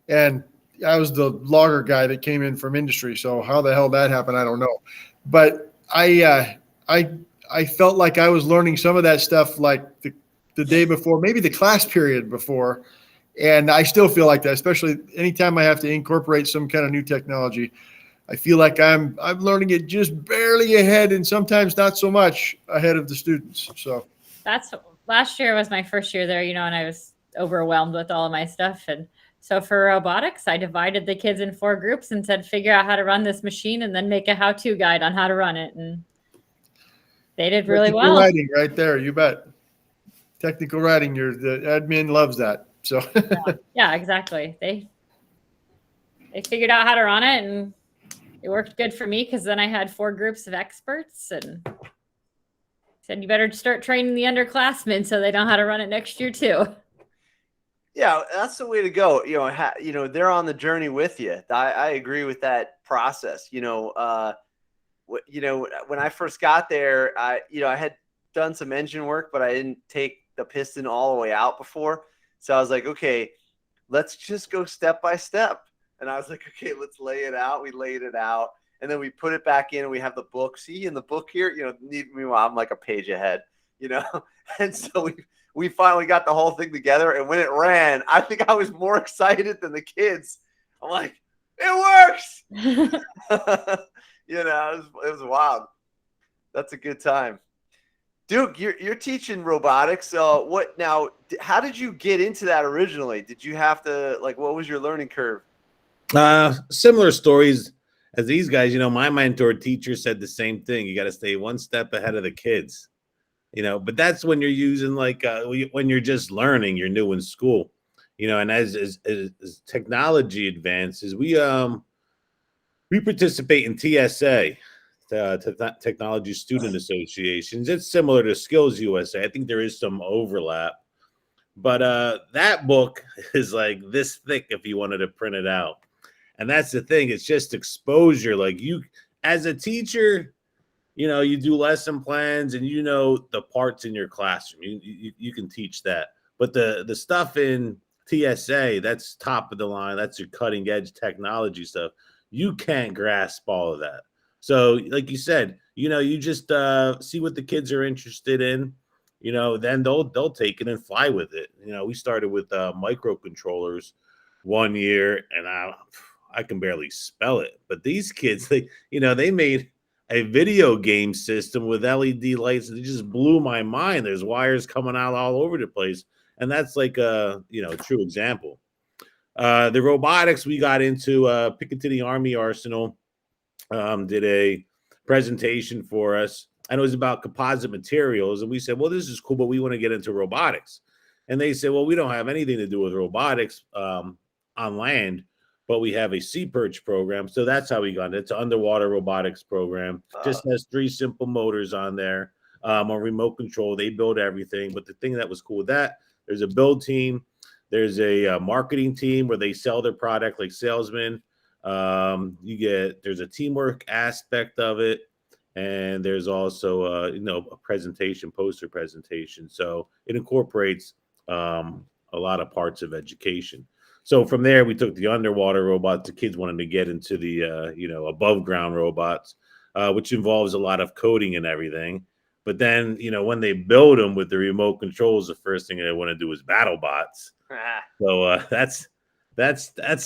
and I was the logger guy that came in from industry. So how the hell that happened, I don't know. But I felt like I was learning some of that stuff like the day before, maybe the class period before. And I still feel like that, especially anytime I have to incorporate some kind of new technology. I feel like I'm learning it just barely ahead, and sometimes not so much ahead of the students. So last year was my first year there, and I was overwhelmed with all of my stuff. And so for robotics, I divided the kids in 4 groups and said, figure out how to run this machine and then make a how-to guide on how to run it. And they did really well. Writing right there, you bet. Technical writing, the admin loves that. So yeah, exactly. They figured out how to run it, and it worked good for me because then I had 4 groups of experts and said, you better start training the underclassmen so they know how to run it next year too. Yeah, that's the way to go. They're on the journey with you. I agree with that process. When I first got there, I had done some engine work, but I didn't take the piston all the way out before. So I was like, okay, let's just go step by step. And I was like, okay, let's lay it out. We laid it out, and then we put it back in, and we have the book. See, in the book here, meanwhile, I'm like a page ahead, and so we finally got the whole thing together. And when it ran, I think I was more excited than the kids. I'm like, it works. It was wild. That's a good time. Duke, you're teaching robotics. What now? How did you get into that originally? Did you have to what was your learning curve? Similar stories as these guys. My mentor teacher said the same thing. You got to stay one step ahead of the kids. But that's when you're using when you're just learning, you're new in school. And as technology advances, we participate in TSA. Technology Student Associations. It's similar to Skills USA. I think there is some overlap, but that book is like this thick if you wanted to print it out. And that's the thing. It's just exposure. Like you, as a teacher, you do lesson plans and the parts in your classroom. You can teach that, but the stuff in TSA, that's top of the line. That's your cutting edge technology stuff. You can't grasp all of that. So like you said, you just see what the kids are interested in, then they'll take it and fly with it. We started with microcontrollers one year, and I can barely spell it. But these kids, they made a video game system with LED lights, and it just blew my mind. There's wires coming out all over the place. And that's like a true example. The robotics we got into, Picatinny Army Arsenal did a presentation for us, and it was about composite materials. And we said, well, this is cool, but we want to get into robotics. And they said, well, we don't have anything to do with robotics on land, but we have a sea perch program. So that's how we got it. It's an underwater robotics program. Just has 3 simple motors on there, on remote control. They build everything. But the thing that was cool with that, there's a build team. There's a marketing team where they sell their product like salesmen. There's a teamwork aspect of it, and there's also a poster presentation. So it incorporates a lot of parts of education. So from there, we took the underwater robots. The kids wanted to get into the above ground robots, which involves a lot of coding and everything. But then, when they build them with the remote controls, the first thing they want to do is battle bots. So that's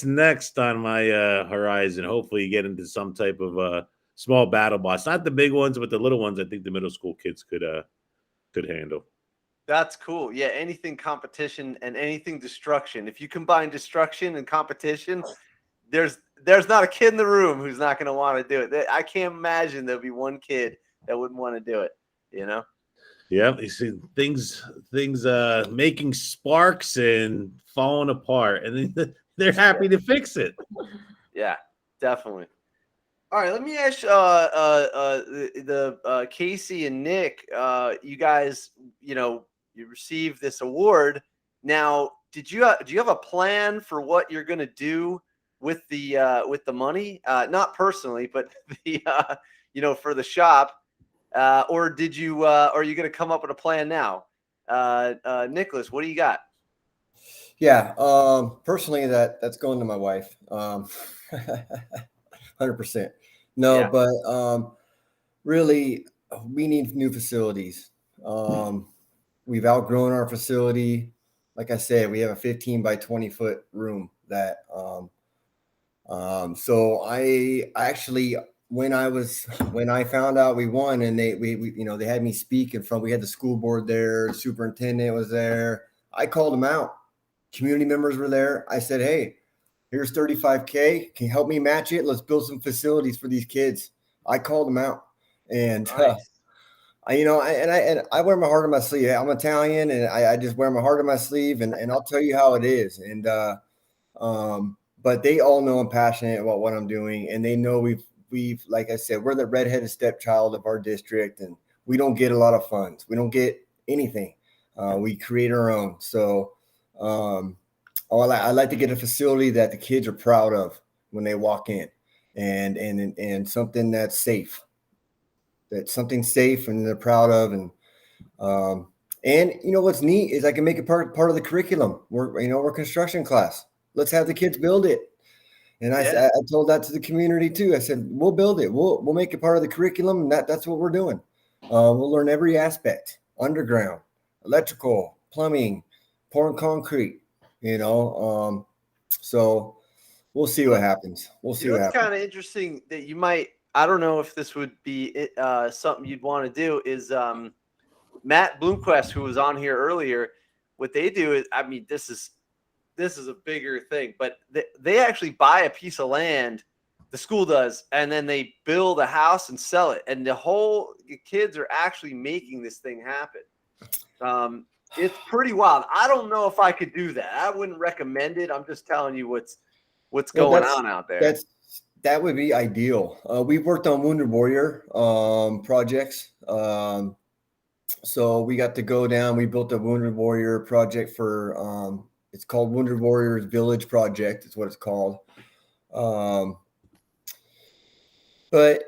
next on my horizon. Hopefully, get into some type of small battle bots, not the big ones, but the little ones. I think the middle school kids could handle. That's cool. Yeah, anything competition and anything destruction. If you combine destruction and competition, there's not a kid in the room who's not going to want to do it. I can't imagine there'll be one kid that wouldn't want to do it. Yeah, you see things making sparks and falling apart, and then they're happy to fix it. Yeah, definitely. All right, let me ask Casey and Nick. You guys, you received this award. Now, do you have a plan for what you're going to do with the money? Not personally, but for the shop. Or did you? Are you going to come up with a plan now? Nicholas, what do you got? Yeah, personally, that's going to my wife. 100%. No, yeah. But really, we need new facilities. We've outgrown our facility. Like I said, we have a 15 by 20 foot room that. So I actually. When I found out we won and they had me speak in front, we had the school board there, the superintendent was there. I called them out. Community members were there. I said, hey, here's $35K. Can you help me match it? Let's build some facilities for these kids. I called them out, and nice. I wear my heart on my sleeve. I'm Italian, and I just wear my heart on my sleeve, and I'll tell you how it is. And but they all know I'm passionate about what I'm doing, and they know we've like I said, we're the redheaded stepchild of our district, and we don't get a lot of funds. We don't get anything. We create our own. So I like to get a facility that the kids are proud of when they walk in, and something that's safe. That's something safe and they're proud of. And what's neat is I can make it part of the curriculum. We're construction class. Let's have the kids build it. And I told that to the community too. I said, we'll build it. We'll make it part of the curriculum. And that's what we're doing. We'll learn every aspect: underground, electrical, plumbing, pouring concrete, so we'll see what happens. We'll see what happens. It's kind of interesting that you might, I don't know if this would be something you'd want to do is Matt Bloomquist, who was on here earlier, what they do is, this is a bigger thing, but they actually buy a piece of land, the school does, and then they build a house and sell it. And the kids are actually making this thing happen. It's pretty wild. I don't know if I could do that. I wouldn't recommend it. I'm just telling you what's going on out there. That would be ideal. We've worked on Wounded Warrior projects. So we got to go down. We built a Wounded Warrior project for it's called Wounded Warriors Village Project. Is what it's called. But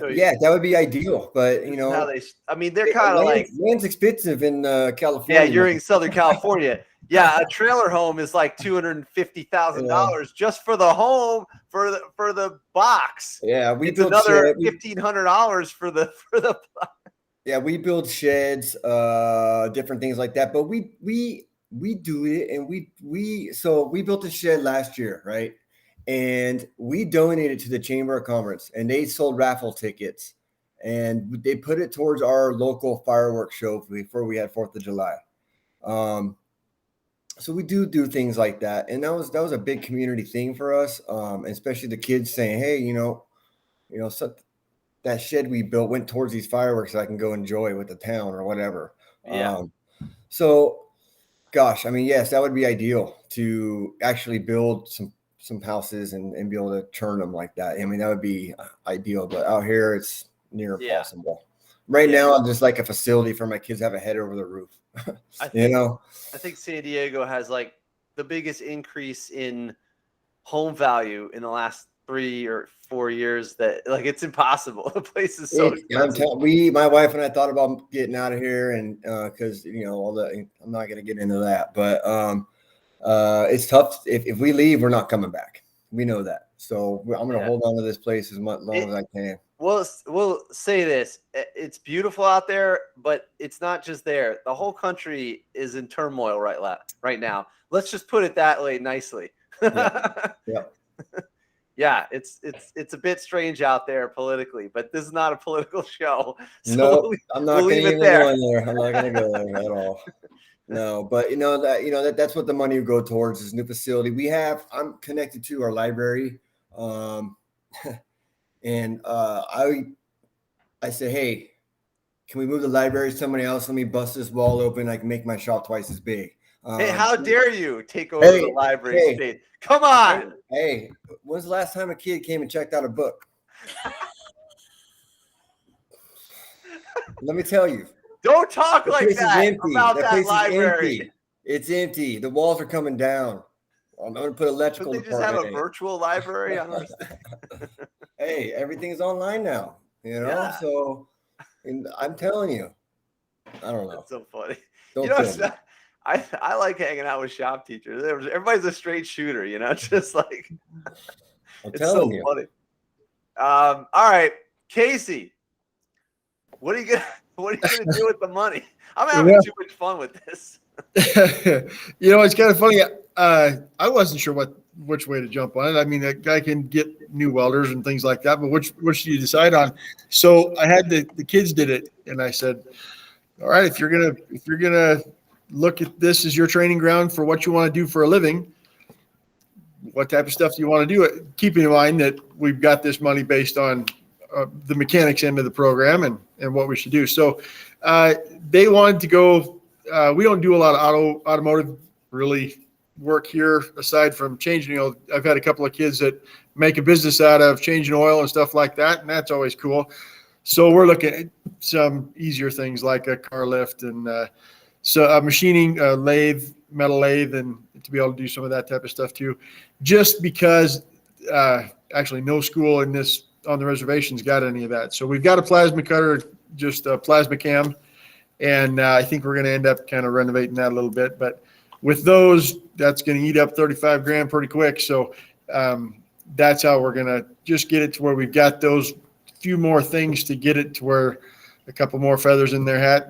yeah, that would be ideal. But how they're kind of like land's expensive in California. Yeah, you're in Southern California. Yeah, a trailer home is like $250,000 just for the home for the box. Yeah, it's another $1,500 for the. Yeah, we build sheds, different things like that. But we do it, and we built a shed last year, right? And we donated to the Chamber of Commerce, and they sold raffle tickets, and they put it towards our local fireworks show before we had 4th of July. So we do things like that, and that was a big community thing for us, especially the kids saying, "Hey, so that shed we built went towards these fireworks that I can go enjoy with the town or whatever." Yeah. So, gosh, yes, that would be ideal to actually build some houses and be able to turn them like that. that would be ideal, but out here it's near impossible. Right now, I'm just like a facility for my kids to have a head over the roof. I think San Diego has like the biggest increase in home value in the last 3 or 4 years that like it's impossible. The place is so expensive. My wife and I thought about getting out of here, and because all the, I'm not going to get into that, but it's tough. If we leave, we're not coming back. We know that, so I'm going to hold on to this place as long as I can. We'll say this: it's beautiful out there, but it's not just there. The whole country is in turmoil right now. Let's just put it that way nicely. Yeah. Yeah, it's a bit strange out there politically, but this is not a political show. So No, I'm not going to even go in there. I'm not going to go there at all. No, but that's what the money will go towards, is new facility. I'm connected to our library. And I say, hey, can we move the library to somebody else? Let me bust this wall open. I can make my shop twice as big. Hey, how dare you take over the library space? Come on. Hey, when's the last time a kid came and checked out a book? Let me tell you. Don't talk like that about that library. Empty. It's empty. The walls are coming down. I'm going to put electrical. But they just have a virtual library. Hey, everything's online now. Yeah. So I'm telling you, I don't know. That's so funny. Don't I like hanging out with shop teachers. Everybody's a straight shooter, just like it's so funny. All right, Casey, what are you gonna do with the money? I'm having too much fun with this. It's kind of funny. I wasn't sure which way to jump on it. I mean, that guy can get new welders and things like that, but which do you decide on? So I had the kids did it, and I said, all right, if you're gonna look at this as your training ground for what you want to do for a living, what type of stuff do you want to do? Keeping in mind that we've got this money based on the mechanics end of the program and what we should do. So they wanted to go. We don't do a lot of automotive really work here aside from changing. I've had a couple of kids that make a business out of changing oil and stuff like that, and that's always cool. So we're looking at some easier things like a car lift and machining, lathe, metal lathe, and to be able to do some of that type of stuff too. Just because actually no school on the reservation's got any of that. So we've got a plasma cutter, just a plasma cam, and I think we're going to end up kind of renovating that a little bit. But with those, that's going to eat up 35 grand pretty quick. So that's how we're going to just get it to where we've got those few more things to get it to where a couple more feathers in their hat,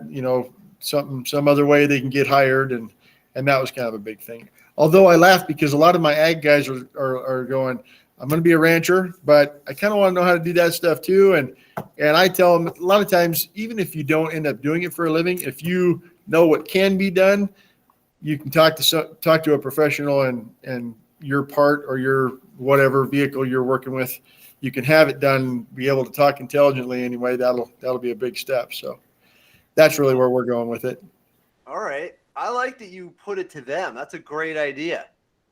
some other way they can get hired. And that was kind of a big thing. Although I laugh because a lot of my ag guys are going, I'm going to be a rancher, but I kind of want to know how to do that stuff too. And I tell them a lot of times, even if you don't end up doing it for a living, if you know what can be done, you can talk to a professional and your part or your whatever vehicle you're working with, you can have it done, be able to talk intelligently anyway. That'll be a big step. So that's really where we're going with it. All right. I like that you put it to them. That's a great idea.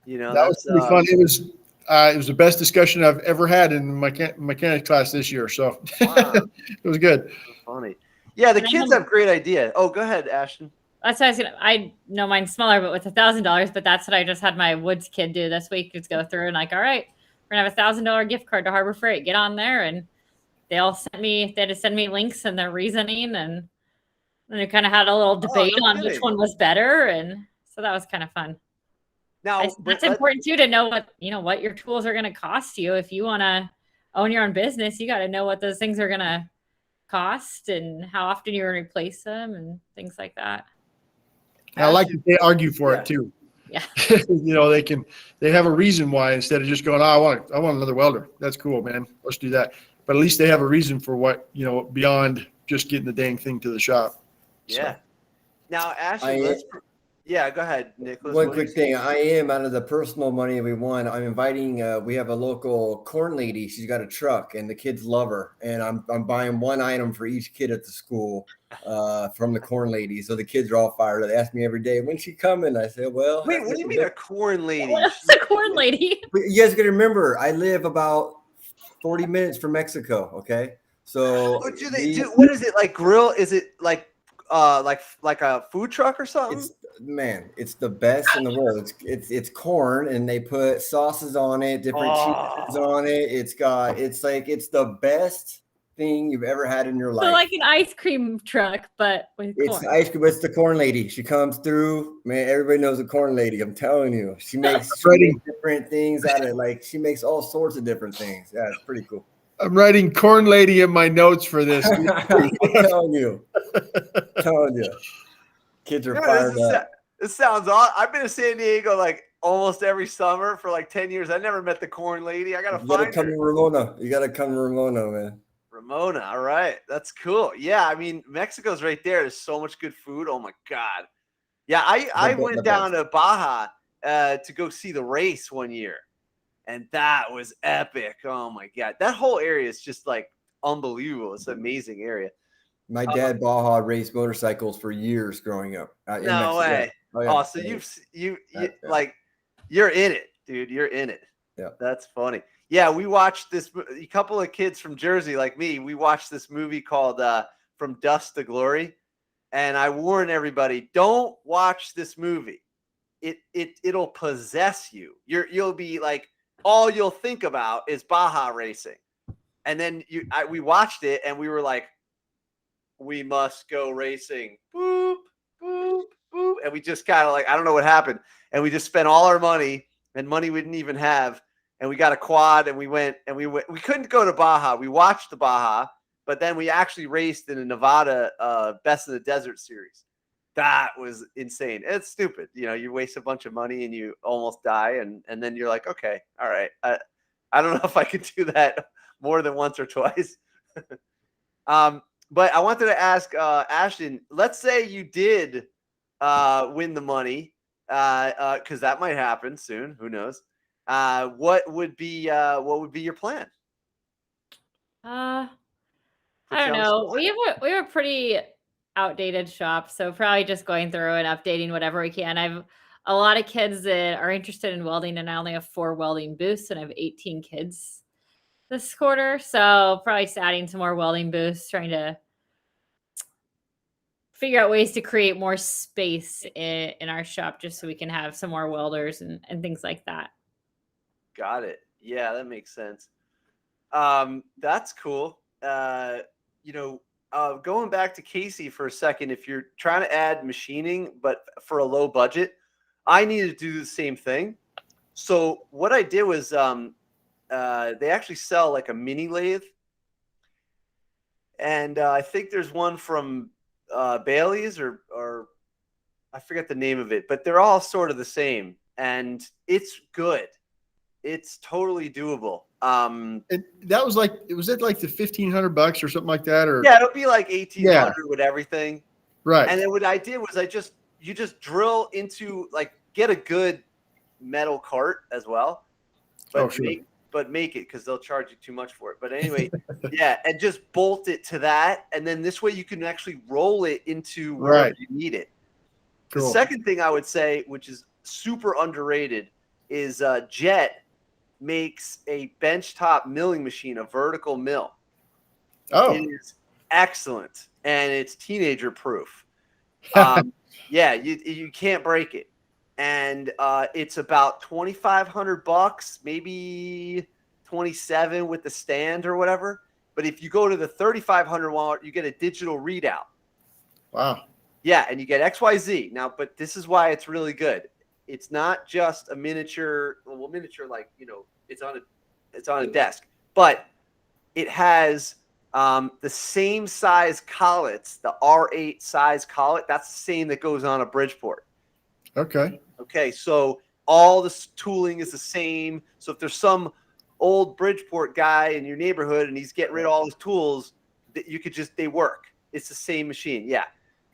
That was pretty fun. It was the best discussion I've ever had in my mechanics class this year. So wow. It was good. That's funny. Yeah, the kids have great idea. Oh, go ahead, Ashton. That's what I know mine's smaller, but with $1,000. But that's what I just had my Woods kid do this week. Just go through and all right, we're gonna have $1,000 gift card to Harbor Freight. Get on there, and they had to send me links and their reasoning, and they kind of had a little debate on which one was better, and so that was kind of fun. Now that's important too, to know what your tools are going to cost you. If you want to own your own business, you got to know what those things are going to cost and how often you're going to replace them and things like that. I like that they argue for it too. Yeah. they have a reason why, instead of just going, I want another welder. That's cool, man. Let's do that. But at least they have a reason for what, beyond just getting the dang thing to the shop. Yeah. So. Now, Ashley, yeah, go ahead, Nicholas. One quick thing. I am, out of the personal money we won, I'm inviting, we have a local corn lady. She's got a truck and the kids love her. And I'm buying one item for each kid at the school from the corn lady. So the kids are all fired up. They ask me every day, when's she coming? I said, well. Wait, what do you mean a corn lady? What's a corn lady? You guys got to remember, I live about 40 minutes from Mexico. Okay. So what do they do? What is it, like grill? Is it like a food truck or something? man, it's the best in the world. It's corn, and they put sauces on it, different cheeses on it. It's the best thing you've ever had in your life. So like an ice cream truck, but with It's corn. ice cream. It's the corn lady. She comes through, man. Everybody knows the corn lady. I'm telling you, she makes different things out of it. She makes all sorts of different things. Yeah, it's pretty cool. I'm writing corn lady in my notes for this. I'm telling you. Kids are fired up. This sounds awesome. I've been to San Diego like almost every summer for like 10 years. I never met the corn lady. I gotta find her. Come to Ramona. You gotta come to Ramona, man. Ramona. All right. That's cool. Yeah. I mean, Mexico's right there. There's so much good food. Oh my God. Yeah. I went down to Baja to go see the race one year. And that was epic. Oh my God. That whole area is just like unbelievable. It's an amazing area. My dad Baja raced motorcycles for years growing up. No way. Oh, yeah. So you're in it, dude. You're in it. Yeah. That's funny. Yeah, we watched this. A couple of kids from Jersey, like me, we watched this movie called From Dust to Glory. And I warn everybody, don't watch this movie. It'll possess you. You'll be like, all you'll think about is Baja racing. And then we watched it and we were like, we must go racing. Boop, boop, boop. And we just kind of like, I don't know what happened. And we just spent all our money and money we didn't even have. And we got a quad and we couldn't go to Baja. We watched the Baja, but then we actually raced in a Nevada Best in the Desert series. That was insane. It's stupid. You know, you waste a bunch of money and you almost die. And then you're like, okay, all right. I don't know if I could do that more than once or twice. But I wanted to ask Ashton, let's say you did win the money, because that might happen soon. Who knows? What would be your plan? I don't know. We have a pretty outdated shop, so probably just going through and updating whatever we can. I've a lot of kids that are interested in welding, and I only have 4 welding booths, and I have 18 kids this quarter. So probably just adding some more welding booths, trying to figure out ways to create more space in our shop just so we can have some more welders and things like that. Got it. Yeah, that makes sense. That's cool. Going back to Casey for a second, if you're trying to add machining, but for a low budget, I needed to do the same thing. So what I did was they actually sell like a mini lathe. And I think there's one from Bailey's or I forget the name of it, but they're all sort of the same. And it's good. It's totally doable. And that was like, was it like the $1,500 or something like that? Or yeah, it'll be like 1,800 with everything. Right. And then what I did was you just drill into get a good metal cart as well. But make it because they'll charge you too much for it. But anyway, yeah, and just bolt it to that. And then this way you can actually roll it into wherever you need it. Cool. The second thing I would say, which is super underrated, is Jet makes a benchtop milling machine, a vertical mill. Oh, it is excellent, and it's teenager proof. Yeah, you can't break it, and it's about $2,500, maybe 27 with the stand or whatever. But if you go to the 3,500 wallet, you get a digital readout. Wow. Yeah, and you get XYZ now. But this is why it's really good. It's not just a miniature. Well, miniature it's on a desk, but it has the same size collets, the R8 size collet. That's the same that goes on a Bridgeport. Okay. Okay. So all the tooling is the same. So if there's some old Bridgeport guy in your neighborhood and he's getting rid of all his tools, that you could they work. It's the same machine. Yeah.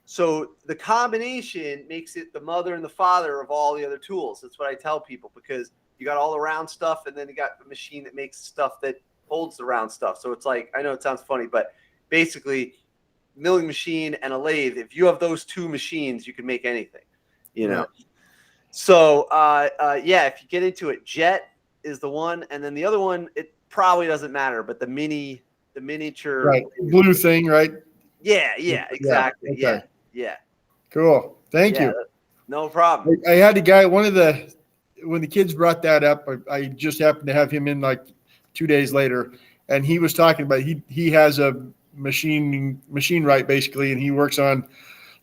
So the combination makes it the mother and the father of all the other tools. That's what I tell people, because you got all the round stuff and then you got the machine that makes stuff that holds the round stuff. So it's like, I know it sounds funny, but basically milling machine and a lathe, if you have those two machines, you can make anything, you know? Right. So, yeah, if you get into it, Jet is the one. And then the other one, it probably doesn't matter, but the miniature. Right. Blue thing, right? Yeah. Yeah, exactly. Yeah. Okay. Yeah. Cool. Thank you. No problem. I had a guy, when the kids brought that up, I just happened to have him in like 2 days later, and he was talking about, he has a machine right basically, and he works on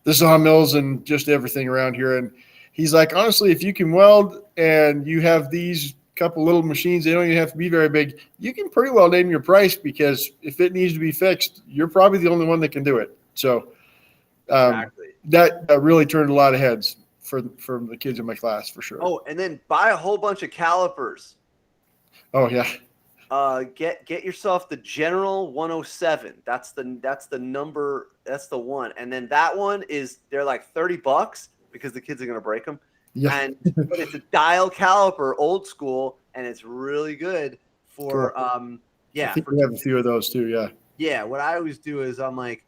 the sawmills and just everything around here. And he's like, honestly, if you can weld and you have these couple little machines, they don't even have to be very big, you can pretty well name your price, because if it needs to be fixed, you're probably the only one that can do it. So Exactly. that really turned a lot of heads for the kids in my class, for sure. Oh, and then buy a whole bunch of calipers. Oh yeah. Get yourself the General 107. That's the number. That's the one. And then that one they're like $30 because the kids are gonna break them. Yeah. But it's a dial caliper, old school, and it's really good for Cool. yeah. I think we have a few of those too. Yeah. Yeah. What I always do is I'm like,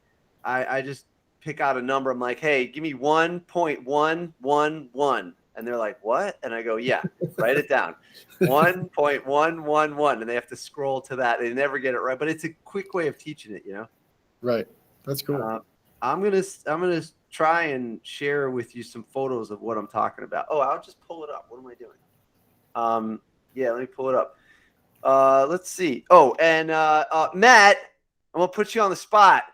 I just pick out a number. I'm like, hey, give me 1.111. And they're like, what? And I go, yeah, write it down. 1.111. And they have to scroll to that. They never get it right. But it's a quick way of teaching it, Right. That's cool. I'm gonna try and share with you some photos of what I'm talking about. Oh, I'll just pull it up. What am I doing? Yeah, let me pull it up. Let's see. Oh, and Matt, I'm gonna put you on the spot.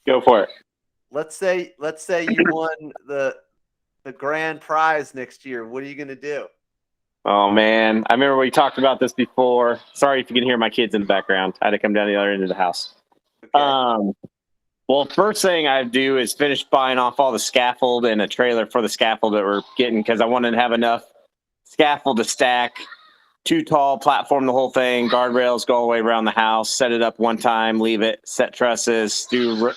Go for it. Let's say you won the grand prize next year. What are you gonna do? Oh man, I remember we talked about this before. Sorry if you can hear my kids in the background. I had to come down the other end of the house. Okay. Well, first thing I do is finish buying off all the scaffold and a trailer for the scaffold that we're getting, because I wanted to have enough scaffold to stack, too tall, platform the whole thing, guardrails go all the way around the house, set it up one time, leave it, set trusses, do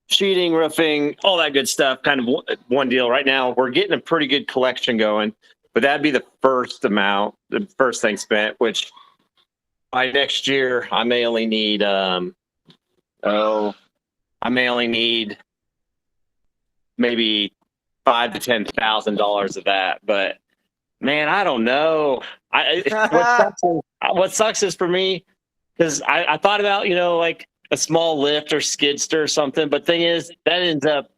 sheeting, roofing, all that good stuff. Kind of one deal. Right now, we're getting a pretty good collection going, but that'd be the first thing spent, which by next year, I may only need, maybe $5,000 to $10,000 of that. But man, I don't know. What sucks is for me, because I thought about, like a small lift or skidster or something. But thing is, that ends up,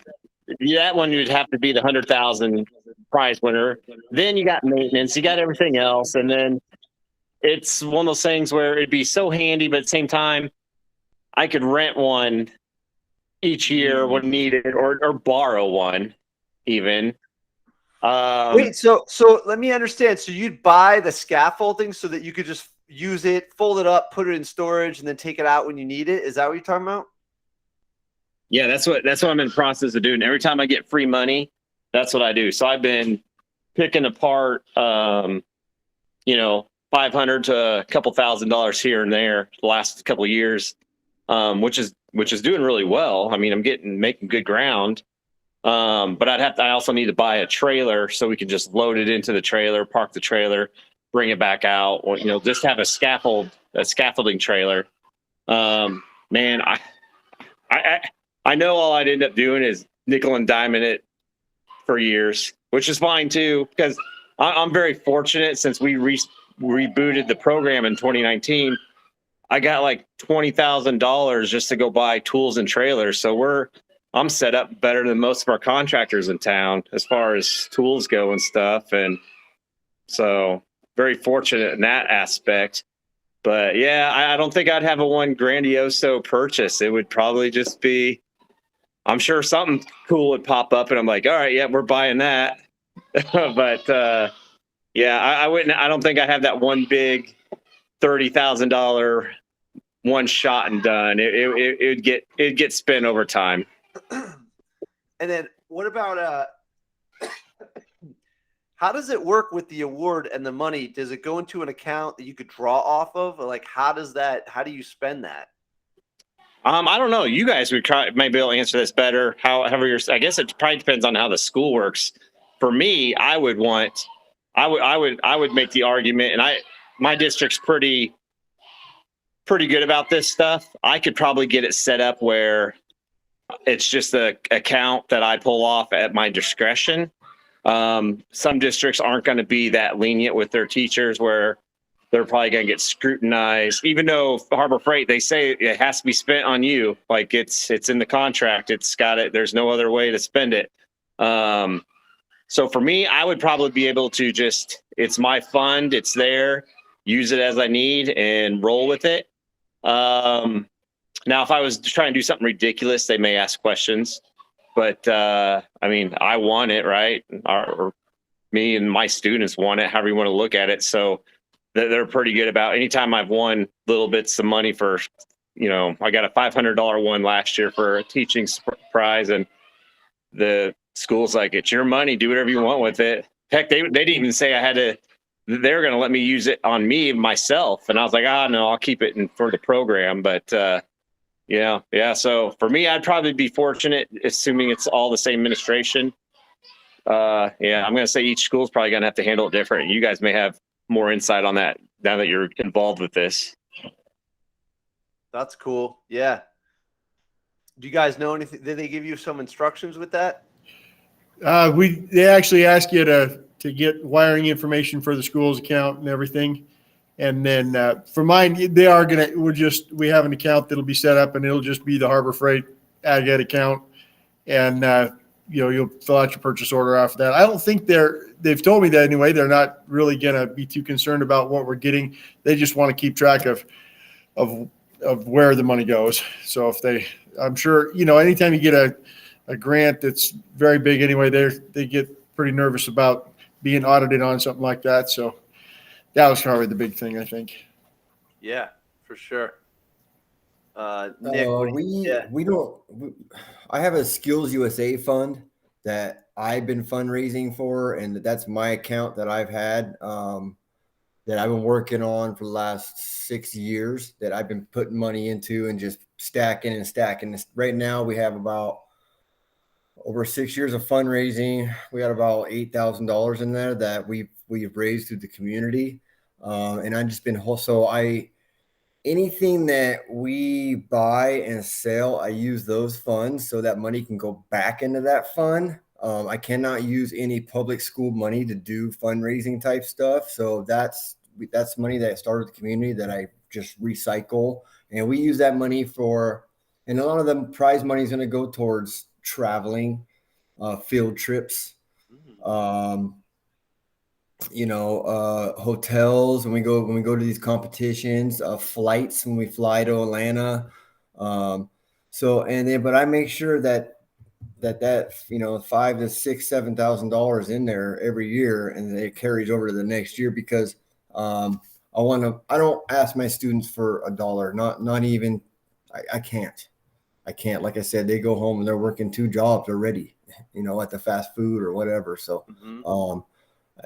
that one would have to be the 100,000 prize winner. Then you got maintenance, you got everything else, and then it's one of those things where it'd be so handy, but at the same time, I could rent one each year when needed, or borrow one even. Wait, so let me understand. So you'd buy the scaffolding so that you could just use it, fold it up, put it in storage, and then take it out when you need it? Is that what you're talking about? Yeah, that's what I'm in the process of doing. Every time I get free money, that's what I do. So I've been picking apart, $500 to a couple $1,000 here and there the last couple of years, which is doing really well. I mean, I'm making good ground. But I also need to buy a trailer so we can just load it into the trailer, park the trailer, bring it back out, or, just have a scaffolding trailer. Man, I know all I'd end up doing is nickel and diming it for years, which is fine too, because I'm very fortunate. Since we rebooted the program in 2019, I got like $20,000 just to go buy tools and trailers. So I'm set up better than most of our contractors in town as far as tools go and stuff. And so very fortunate in that aspect. But yeah, I don't think I'd have a one grandioso purchase. It would probably just be, I'm sure something cool would pop up and I'm like, all right, yeah, we're buying that. But yeah, I don't think I have that one big $30,000 one shot and done. It'd get spent over time. And then what about how does it work with the award and the money? Does it go into an account that you could draw off of? Or like, how do you spend that? I don't know. You guys might be able to answer this better. However, I guess it probably depends on how the school works. For me, I would make the argument, and my district's pretty good about this stuff. I could probably get it set up where it's just the account that I pull off at my discretion. Some districts aren't going to be that lenient with their teachers, where they're probably going to get scrutinized, even though Harbor Freight, they say it has to be spent on you. Like it's in the contract. It's got it. There's no other way to spend it. So for me, I would probably be able to it's my fund. It's there, use it as I need and roll with it. Now, if I was trying to do something ridiculous, they may ask questions, but I mean, I want it, right? Or me and my students want it, however you want to look at it. So they're pretty good about anytime I've won little bits of money for, I got a $500 one last year for a teaching prize, and the school's like, it's your money, do whatever you want with it. Heck, they didn't even say they're going to let me use it on me myself. And I was like, no, I'll keep it for the program. But yeah. So for me, I'd probably be fortunate, assuming it's all the same administration. I'm going to say each school's probably going to have to handle it different. You guys may have more insight on that now that you're involved with this. That's cool. Yeah. Do you guys know anything? Did they give you some instructions with that? They actually ask you to get wiring information for the school's account and everything. And then for mine, we have an account that'll be set up, and it'll just be the Harbor Freight Ag Ed account. And, you'll fill out your purchase order after that. I don't think they've told me that anyway. They're not really going to be too concerned about what we're getting. They just want to keep track of where the money goes. So I'm sure, anytime you get a grant that's very big anyway, they get pretty nervous about being audited on something like that. So that was probably the big thing, I think. Yeah, for sure. Nick, I have a Skills USA fund that I've been fundraising for, and that's my account that I've had, that I've been working on for the last 6 years, that I've been putting money into and just stacking and stacking. Right now we have about over 6 years of fundraising. We got about $8,000 in there that we've raised through the community. And I've just been anything that we buy and sell, I use those funds so that money can go back into that fund. I cannot use any public school money to do fundraising type stuff. So that's money that started the community that I just recycle. And we use that money and a lot of the prize money is going to go towards traveling, field trips, hotels when we go to these competitions, flights when we fly to Atlanta. But I make sure that $5,000 to $6,000, $7,000 in there every year, and it carries over to the next year, because I don't ask my students for $1, not even. I can't. Like I said, they go home and they're working 2 jobs already, at the fast food or whatever. So,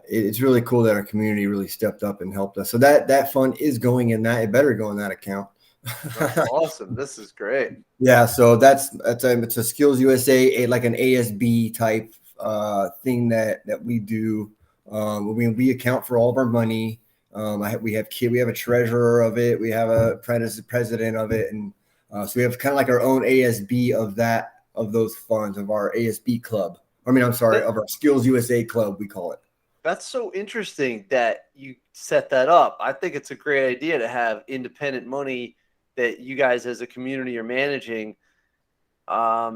it's really cool that our community really stepped up and helped us. So that fund is going in that. It better go in that account. That's awesome. This is great. Yeah. So it's a Skills USA, like an ASB type thing that we do. We account for all of our money. We have a treasurer of it. We have a president of it, and so we have kind of like our own ASB of those funds, of our ASB club. Of our Skills USA club, we call it. That's so interesting that you set that up. I think it's a great idea to have independent money that you guys as a community are managing. I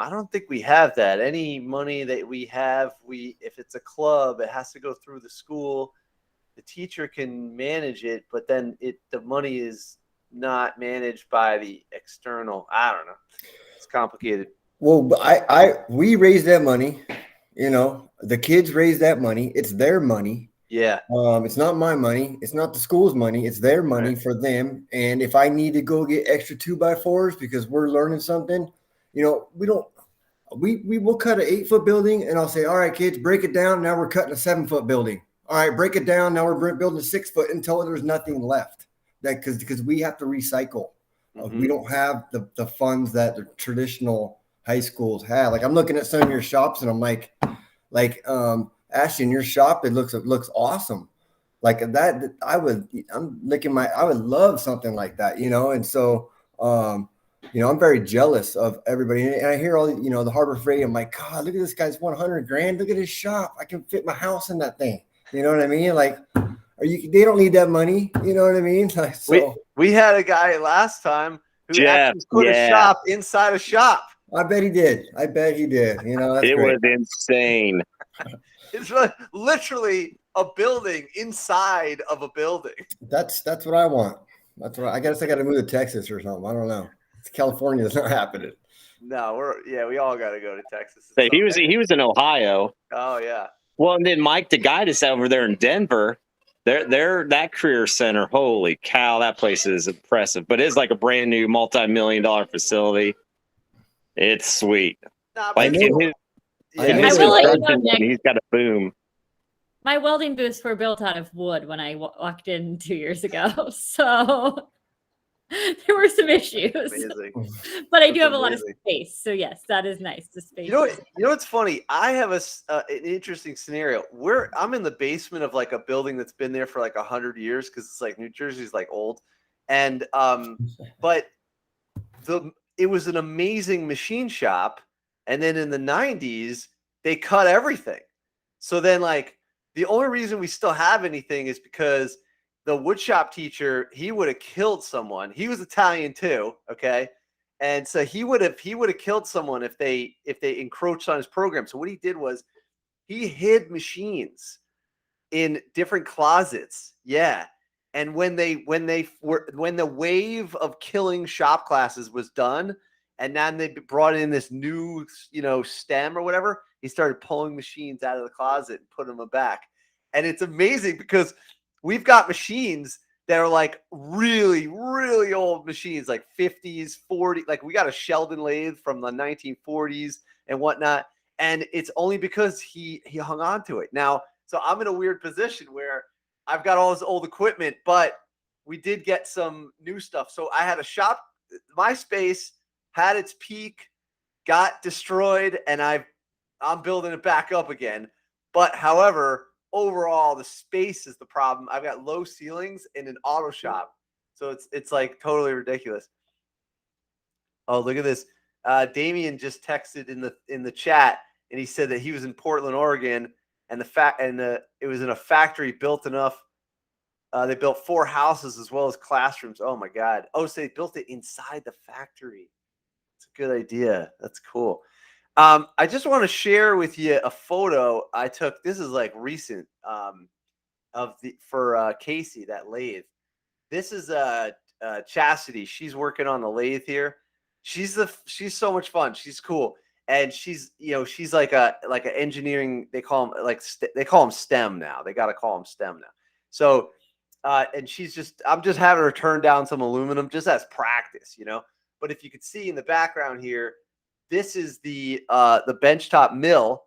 don't think we have that. Any money that we have, if it's a club, it has to go through the school. The teacher can manage it, but then the money is not managed by the external. I don't know. It's complicated. Well, we raise that money. The kids raise that money. It's their money. Yeah. It's not my money. It's not the school's money. It's their money for them. And if I need to go get extra 2x4s because we're learning something, we'll cut an 8-foot building, and I'll say, all right, kids, break it down. Now we're cutting a 7-foot building. All right, break it down. Now we're building a 6-foot until there's nothing left. Because we have to recycle. We don't have the funds that the traditional high schools have. Like, I'm looking at some of your shops, and I'm like Ashton, your shop, it looks awesome. Like that, I would love something like that, And so, I'm very jealous of everybody. And I hear all, the Harbor Freight. I'm like, God, look at this guy's $100,000. Look at his shop. I can fit my house in that thing. You know what I mean? Like, They don't need that money. You know what I mean? Like, so we had a guy last time who Jeff, actually put a shop inside a shop. I bet he did. You know, that's it great. was insane. It's literally a building inside of a building. That's what I want. That's what I guess I got to move to Texas or something. I don't know. It's California. It's not happening. No, we all got to go to Texas. So he was in Ohio. Oh yeah. Well, and then Mike the guy that's over there in Denver, that career center. Holy cow, that place is impressive. But it's like a brand new multi-million-dollar facility. It's sweet. Nah, Like he's got a boom. My welding booths were built out of wood when I walked in 2 years ago, so there were some issues. But I do have a lot of space, so yes, that is nice. The space. You know what's funny? I have an interesting scenario. I'm in the basement of like a building that's been there for like 100 years because it's like New Jersey's like old, and but it was an amazing machine shop, and then in the 90s they cut everything. So then like the only reason we still have anything is because the woodshop teacher, he would have killed someone. He was Italian too, okay? And so he would have killed someone if they encroached on his program. So what he did was he hid machines in different closets. Yeah. And when the wave of killing shop classes was done, and then they brought in this new, STEM or whatever, he started pulling machines out of the closet and putting them back. And it's amazing because we've got machines that are like really, really old machines, like 50s, 40s. Like we got a Sheldon lathe from the 1940s and whatnot. And it's only because he hung on to it. Now, so I'm in a weird position where I've got all this old equipment, but we did get some new stuff. So I had a shop. My space had its peak, got destroyed, and I'm building it back up again. But however, overall, the space is the problem. I've got low ceilings in an auto shop, so it's like totally ridiculous. Oh, look at this! Damien just texted in the chat, and he said that he was in Portland, Oregon, and it was in a factory built enough. They built 4 houses as well as classrooms. Oh my God! Oh, so they built it inside the factory. It's a good idea. That's cool. I just want to share with you a photo I took. This is like recent for Casey, that lathe. This is Chastity. She's working on the lathe here. She's so much fun. She's cool, and she's like an engineering. They call them STEM now. They got to call them STEM now. So and I'm just having her turn down some aluminum just as practice, But if you could see in the background here, this is the benchtop mill,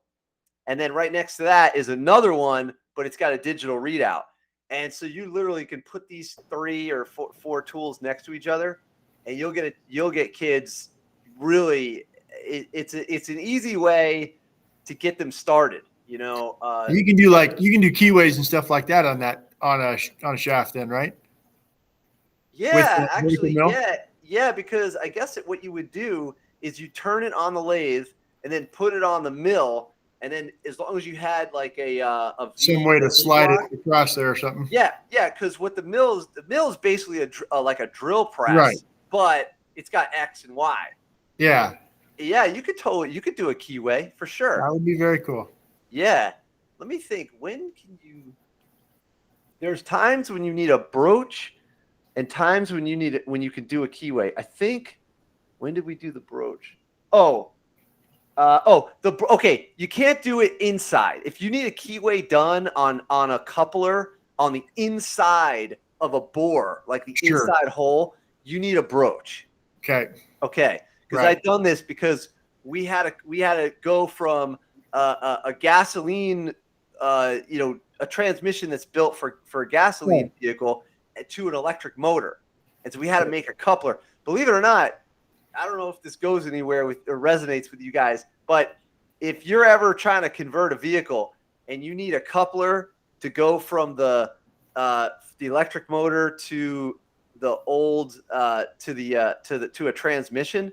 and then right next to that is another one, but it's got a digital readout. And so you literally can put these 3 or 4 tools next to each other, and you'll get kids really. It's an easy way to get them started. You can do keyways and stuff like that on a shaft, then, right? Yeah, actually, yeah, because I guess what you would do is you turn it on the lathe and then put it on the mill, and then as long as you had like some way to slide it across there or something. Yeah, because what the mill is basically like a drill press, right? But it's got X and Y. Yeah, you could do a keyway for sure. That would be very cool. Yeah, let me think. When can you? There's times when you need a brooch, and times when you can do a keyway. I think. When did we do the brooch? Okay. You can't do it inside. If you need a keyway done on a coupler on the inside of a bore, like the inside hole, you need a brooch. Okay. Because I've done this because we had to go from a gasoline, a transmission that's built for a gasoline vehicle to an electric motor, and so we had to make a coupler. Believe it or not. I don't know if this goes anywhere or resonates with you guys, but if you're ever trying to convert a vehicle and you need a coupler to go from the electric motor to the old to a transmission,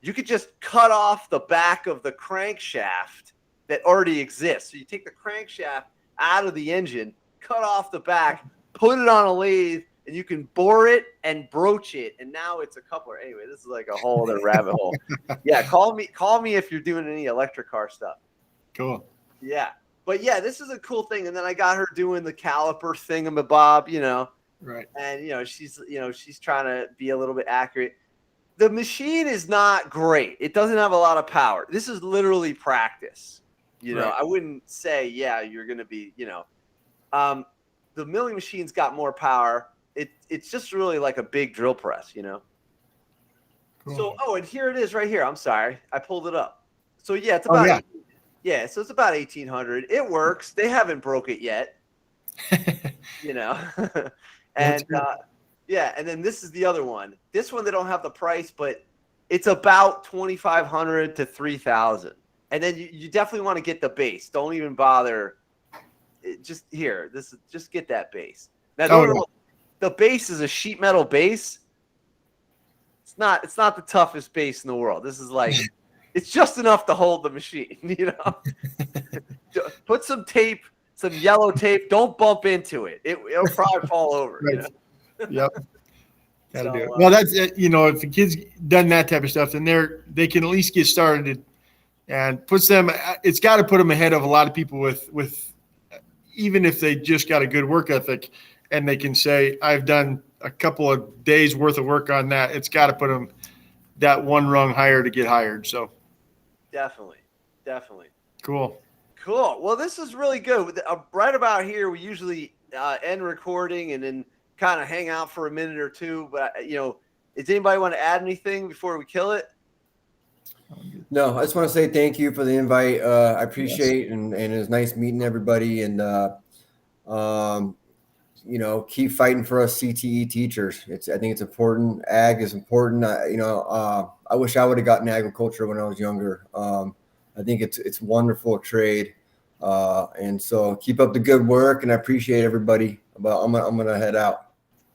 you could just cut off the back of the crankshaft that already exists. So you take the crankshaft out of the engine, cut off the back, put it on a lathe, and you can bore it and broach it, and now it's a coupler. Anyway, this is like a whole other rabbit hole. Yeah, call me if you're doing any electric car stuff. Cool. Yeah, but yeah, this is a cool thing. And then I got her doing the caliper thingamabob, Right. and she's trying to be a little bit accurate. The machine is not great. It doesn't have a lot of power. This is literally practice. Right. I wouldn't say, yeah, you're going to be, the milling machine's got more power. It's just really like a big drill press, Cool. So, and here it is right here. I'm sorry. I pulled it up. So yeah, it's about, so it's about 1800. It works. They haven't broke it yet, and, and then this is the other one. This one, they don't have the price, but it's about 2,500 to 3,000. And then you definitely want to get the base. Don't even bother. Just get that base. Now, the base is a sheet metal base. It's not the toughest base in the world. This is like, it's just enough to hold the machine, Put some tape, some yellow tape. Don't bump into it. It'll probably fall over. Right. Yep. Gotta do it. Well, that's it. If the kid's done that type of stuff, then they can at least get started, and it's got to put them ahead of a lot of people with even if they just got a good work ethic, and they can say, I've done a couple of days worth of work on that. It's got to put them that one rung higher to get hired. So definitely. Cool. Well, this is really good. Right about here, we usually end recording and then kind of hang out for a minute or two. But, does anybody want to add anything before we kill it? No, I just want to say thank you for the invite. I appreciate and it was nice meeting everybody. And, keep fighting for us CTE teachers. I think it's important. Ag is important. I wish I would have gotten agriculture when I was younger. I think it's a wonderful trade. And so keep up the good work, and I appreciate everybody. But I'm gonna head out.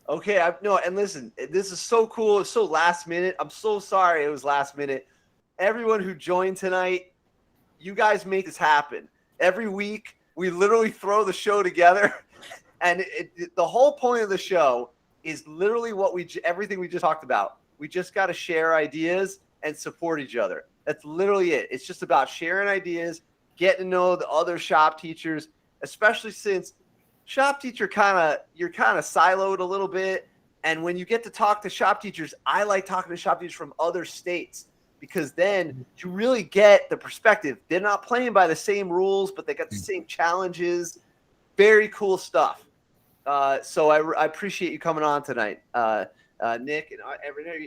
Okay, and listen, this is so cool. It's so last minute. I'm so sorry it was last minute. Everyone who joined tonight, you guys make this happen. Every week, we literally throw the show together, and the whole point of the show is literally everything we just talked about. We just got to share ideas and support each other. That's literally it. It's just about sharing ideas, getting to know the other shop teachers, especially since shop teacher you're kind of siloed a little bit. And when you get to talk to shop teachers, I like talking to shop teachers from other states, because then you really get the perspective. They're not playing by the same rules, but they got the same challenges. Very cool stuff. So I appreciate you coming on tonight, Nick, and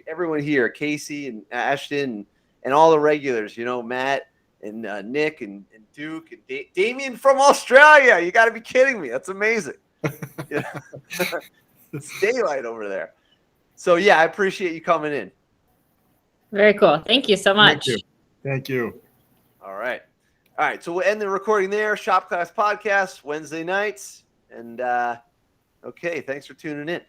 everyone here, Casey and Ashton, and all the regulars, Matt and Nick and Duke and Damien from Australia. You got to be kidding me. That's amazing. It's daylight over there. So, yeah, I appreciate you coming in. Very cool. Thank you so much. Thank you. All right. So we'll end the recording there. Shop Class Podcast, Wednesday nights. And, okay, thanks for tuning in.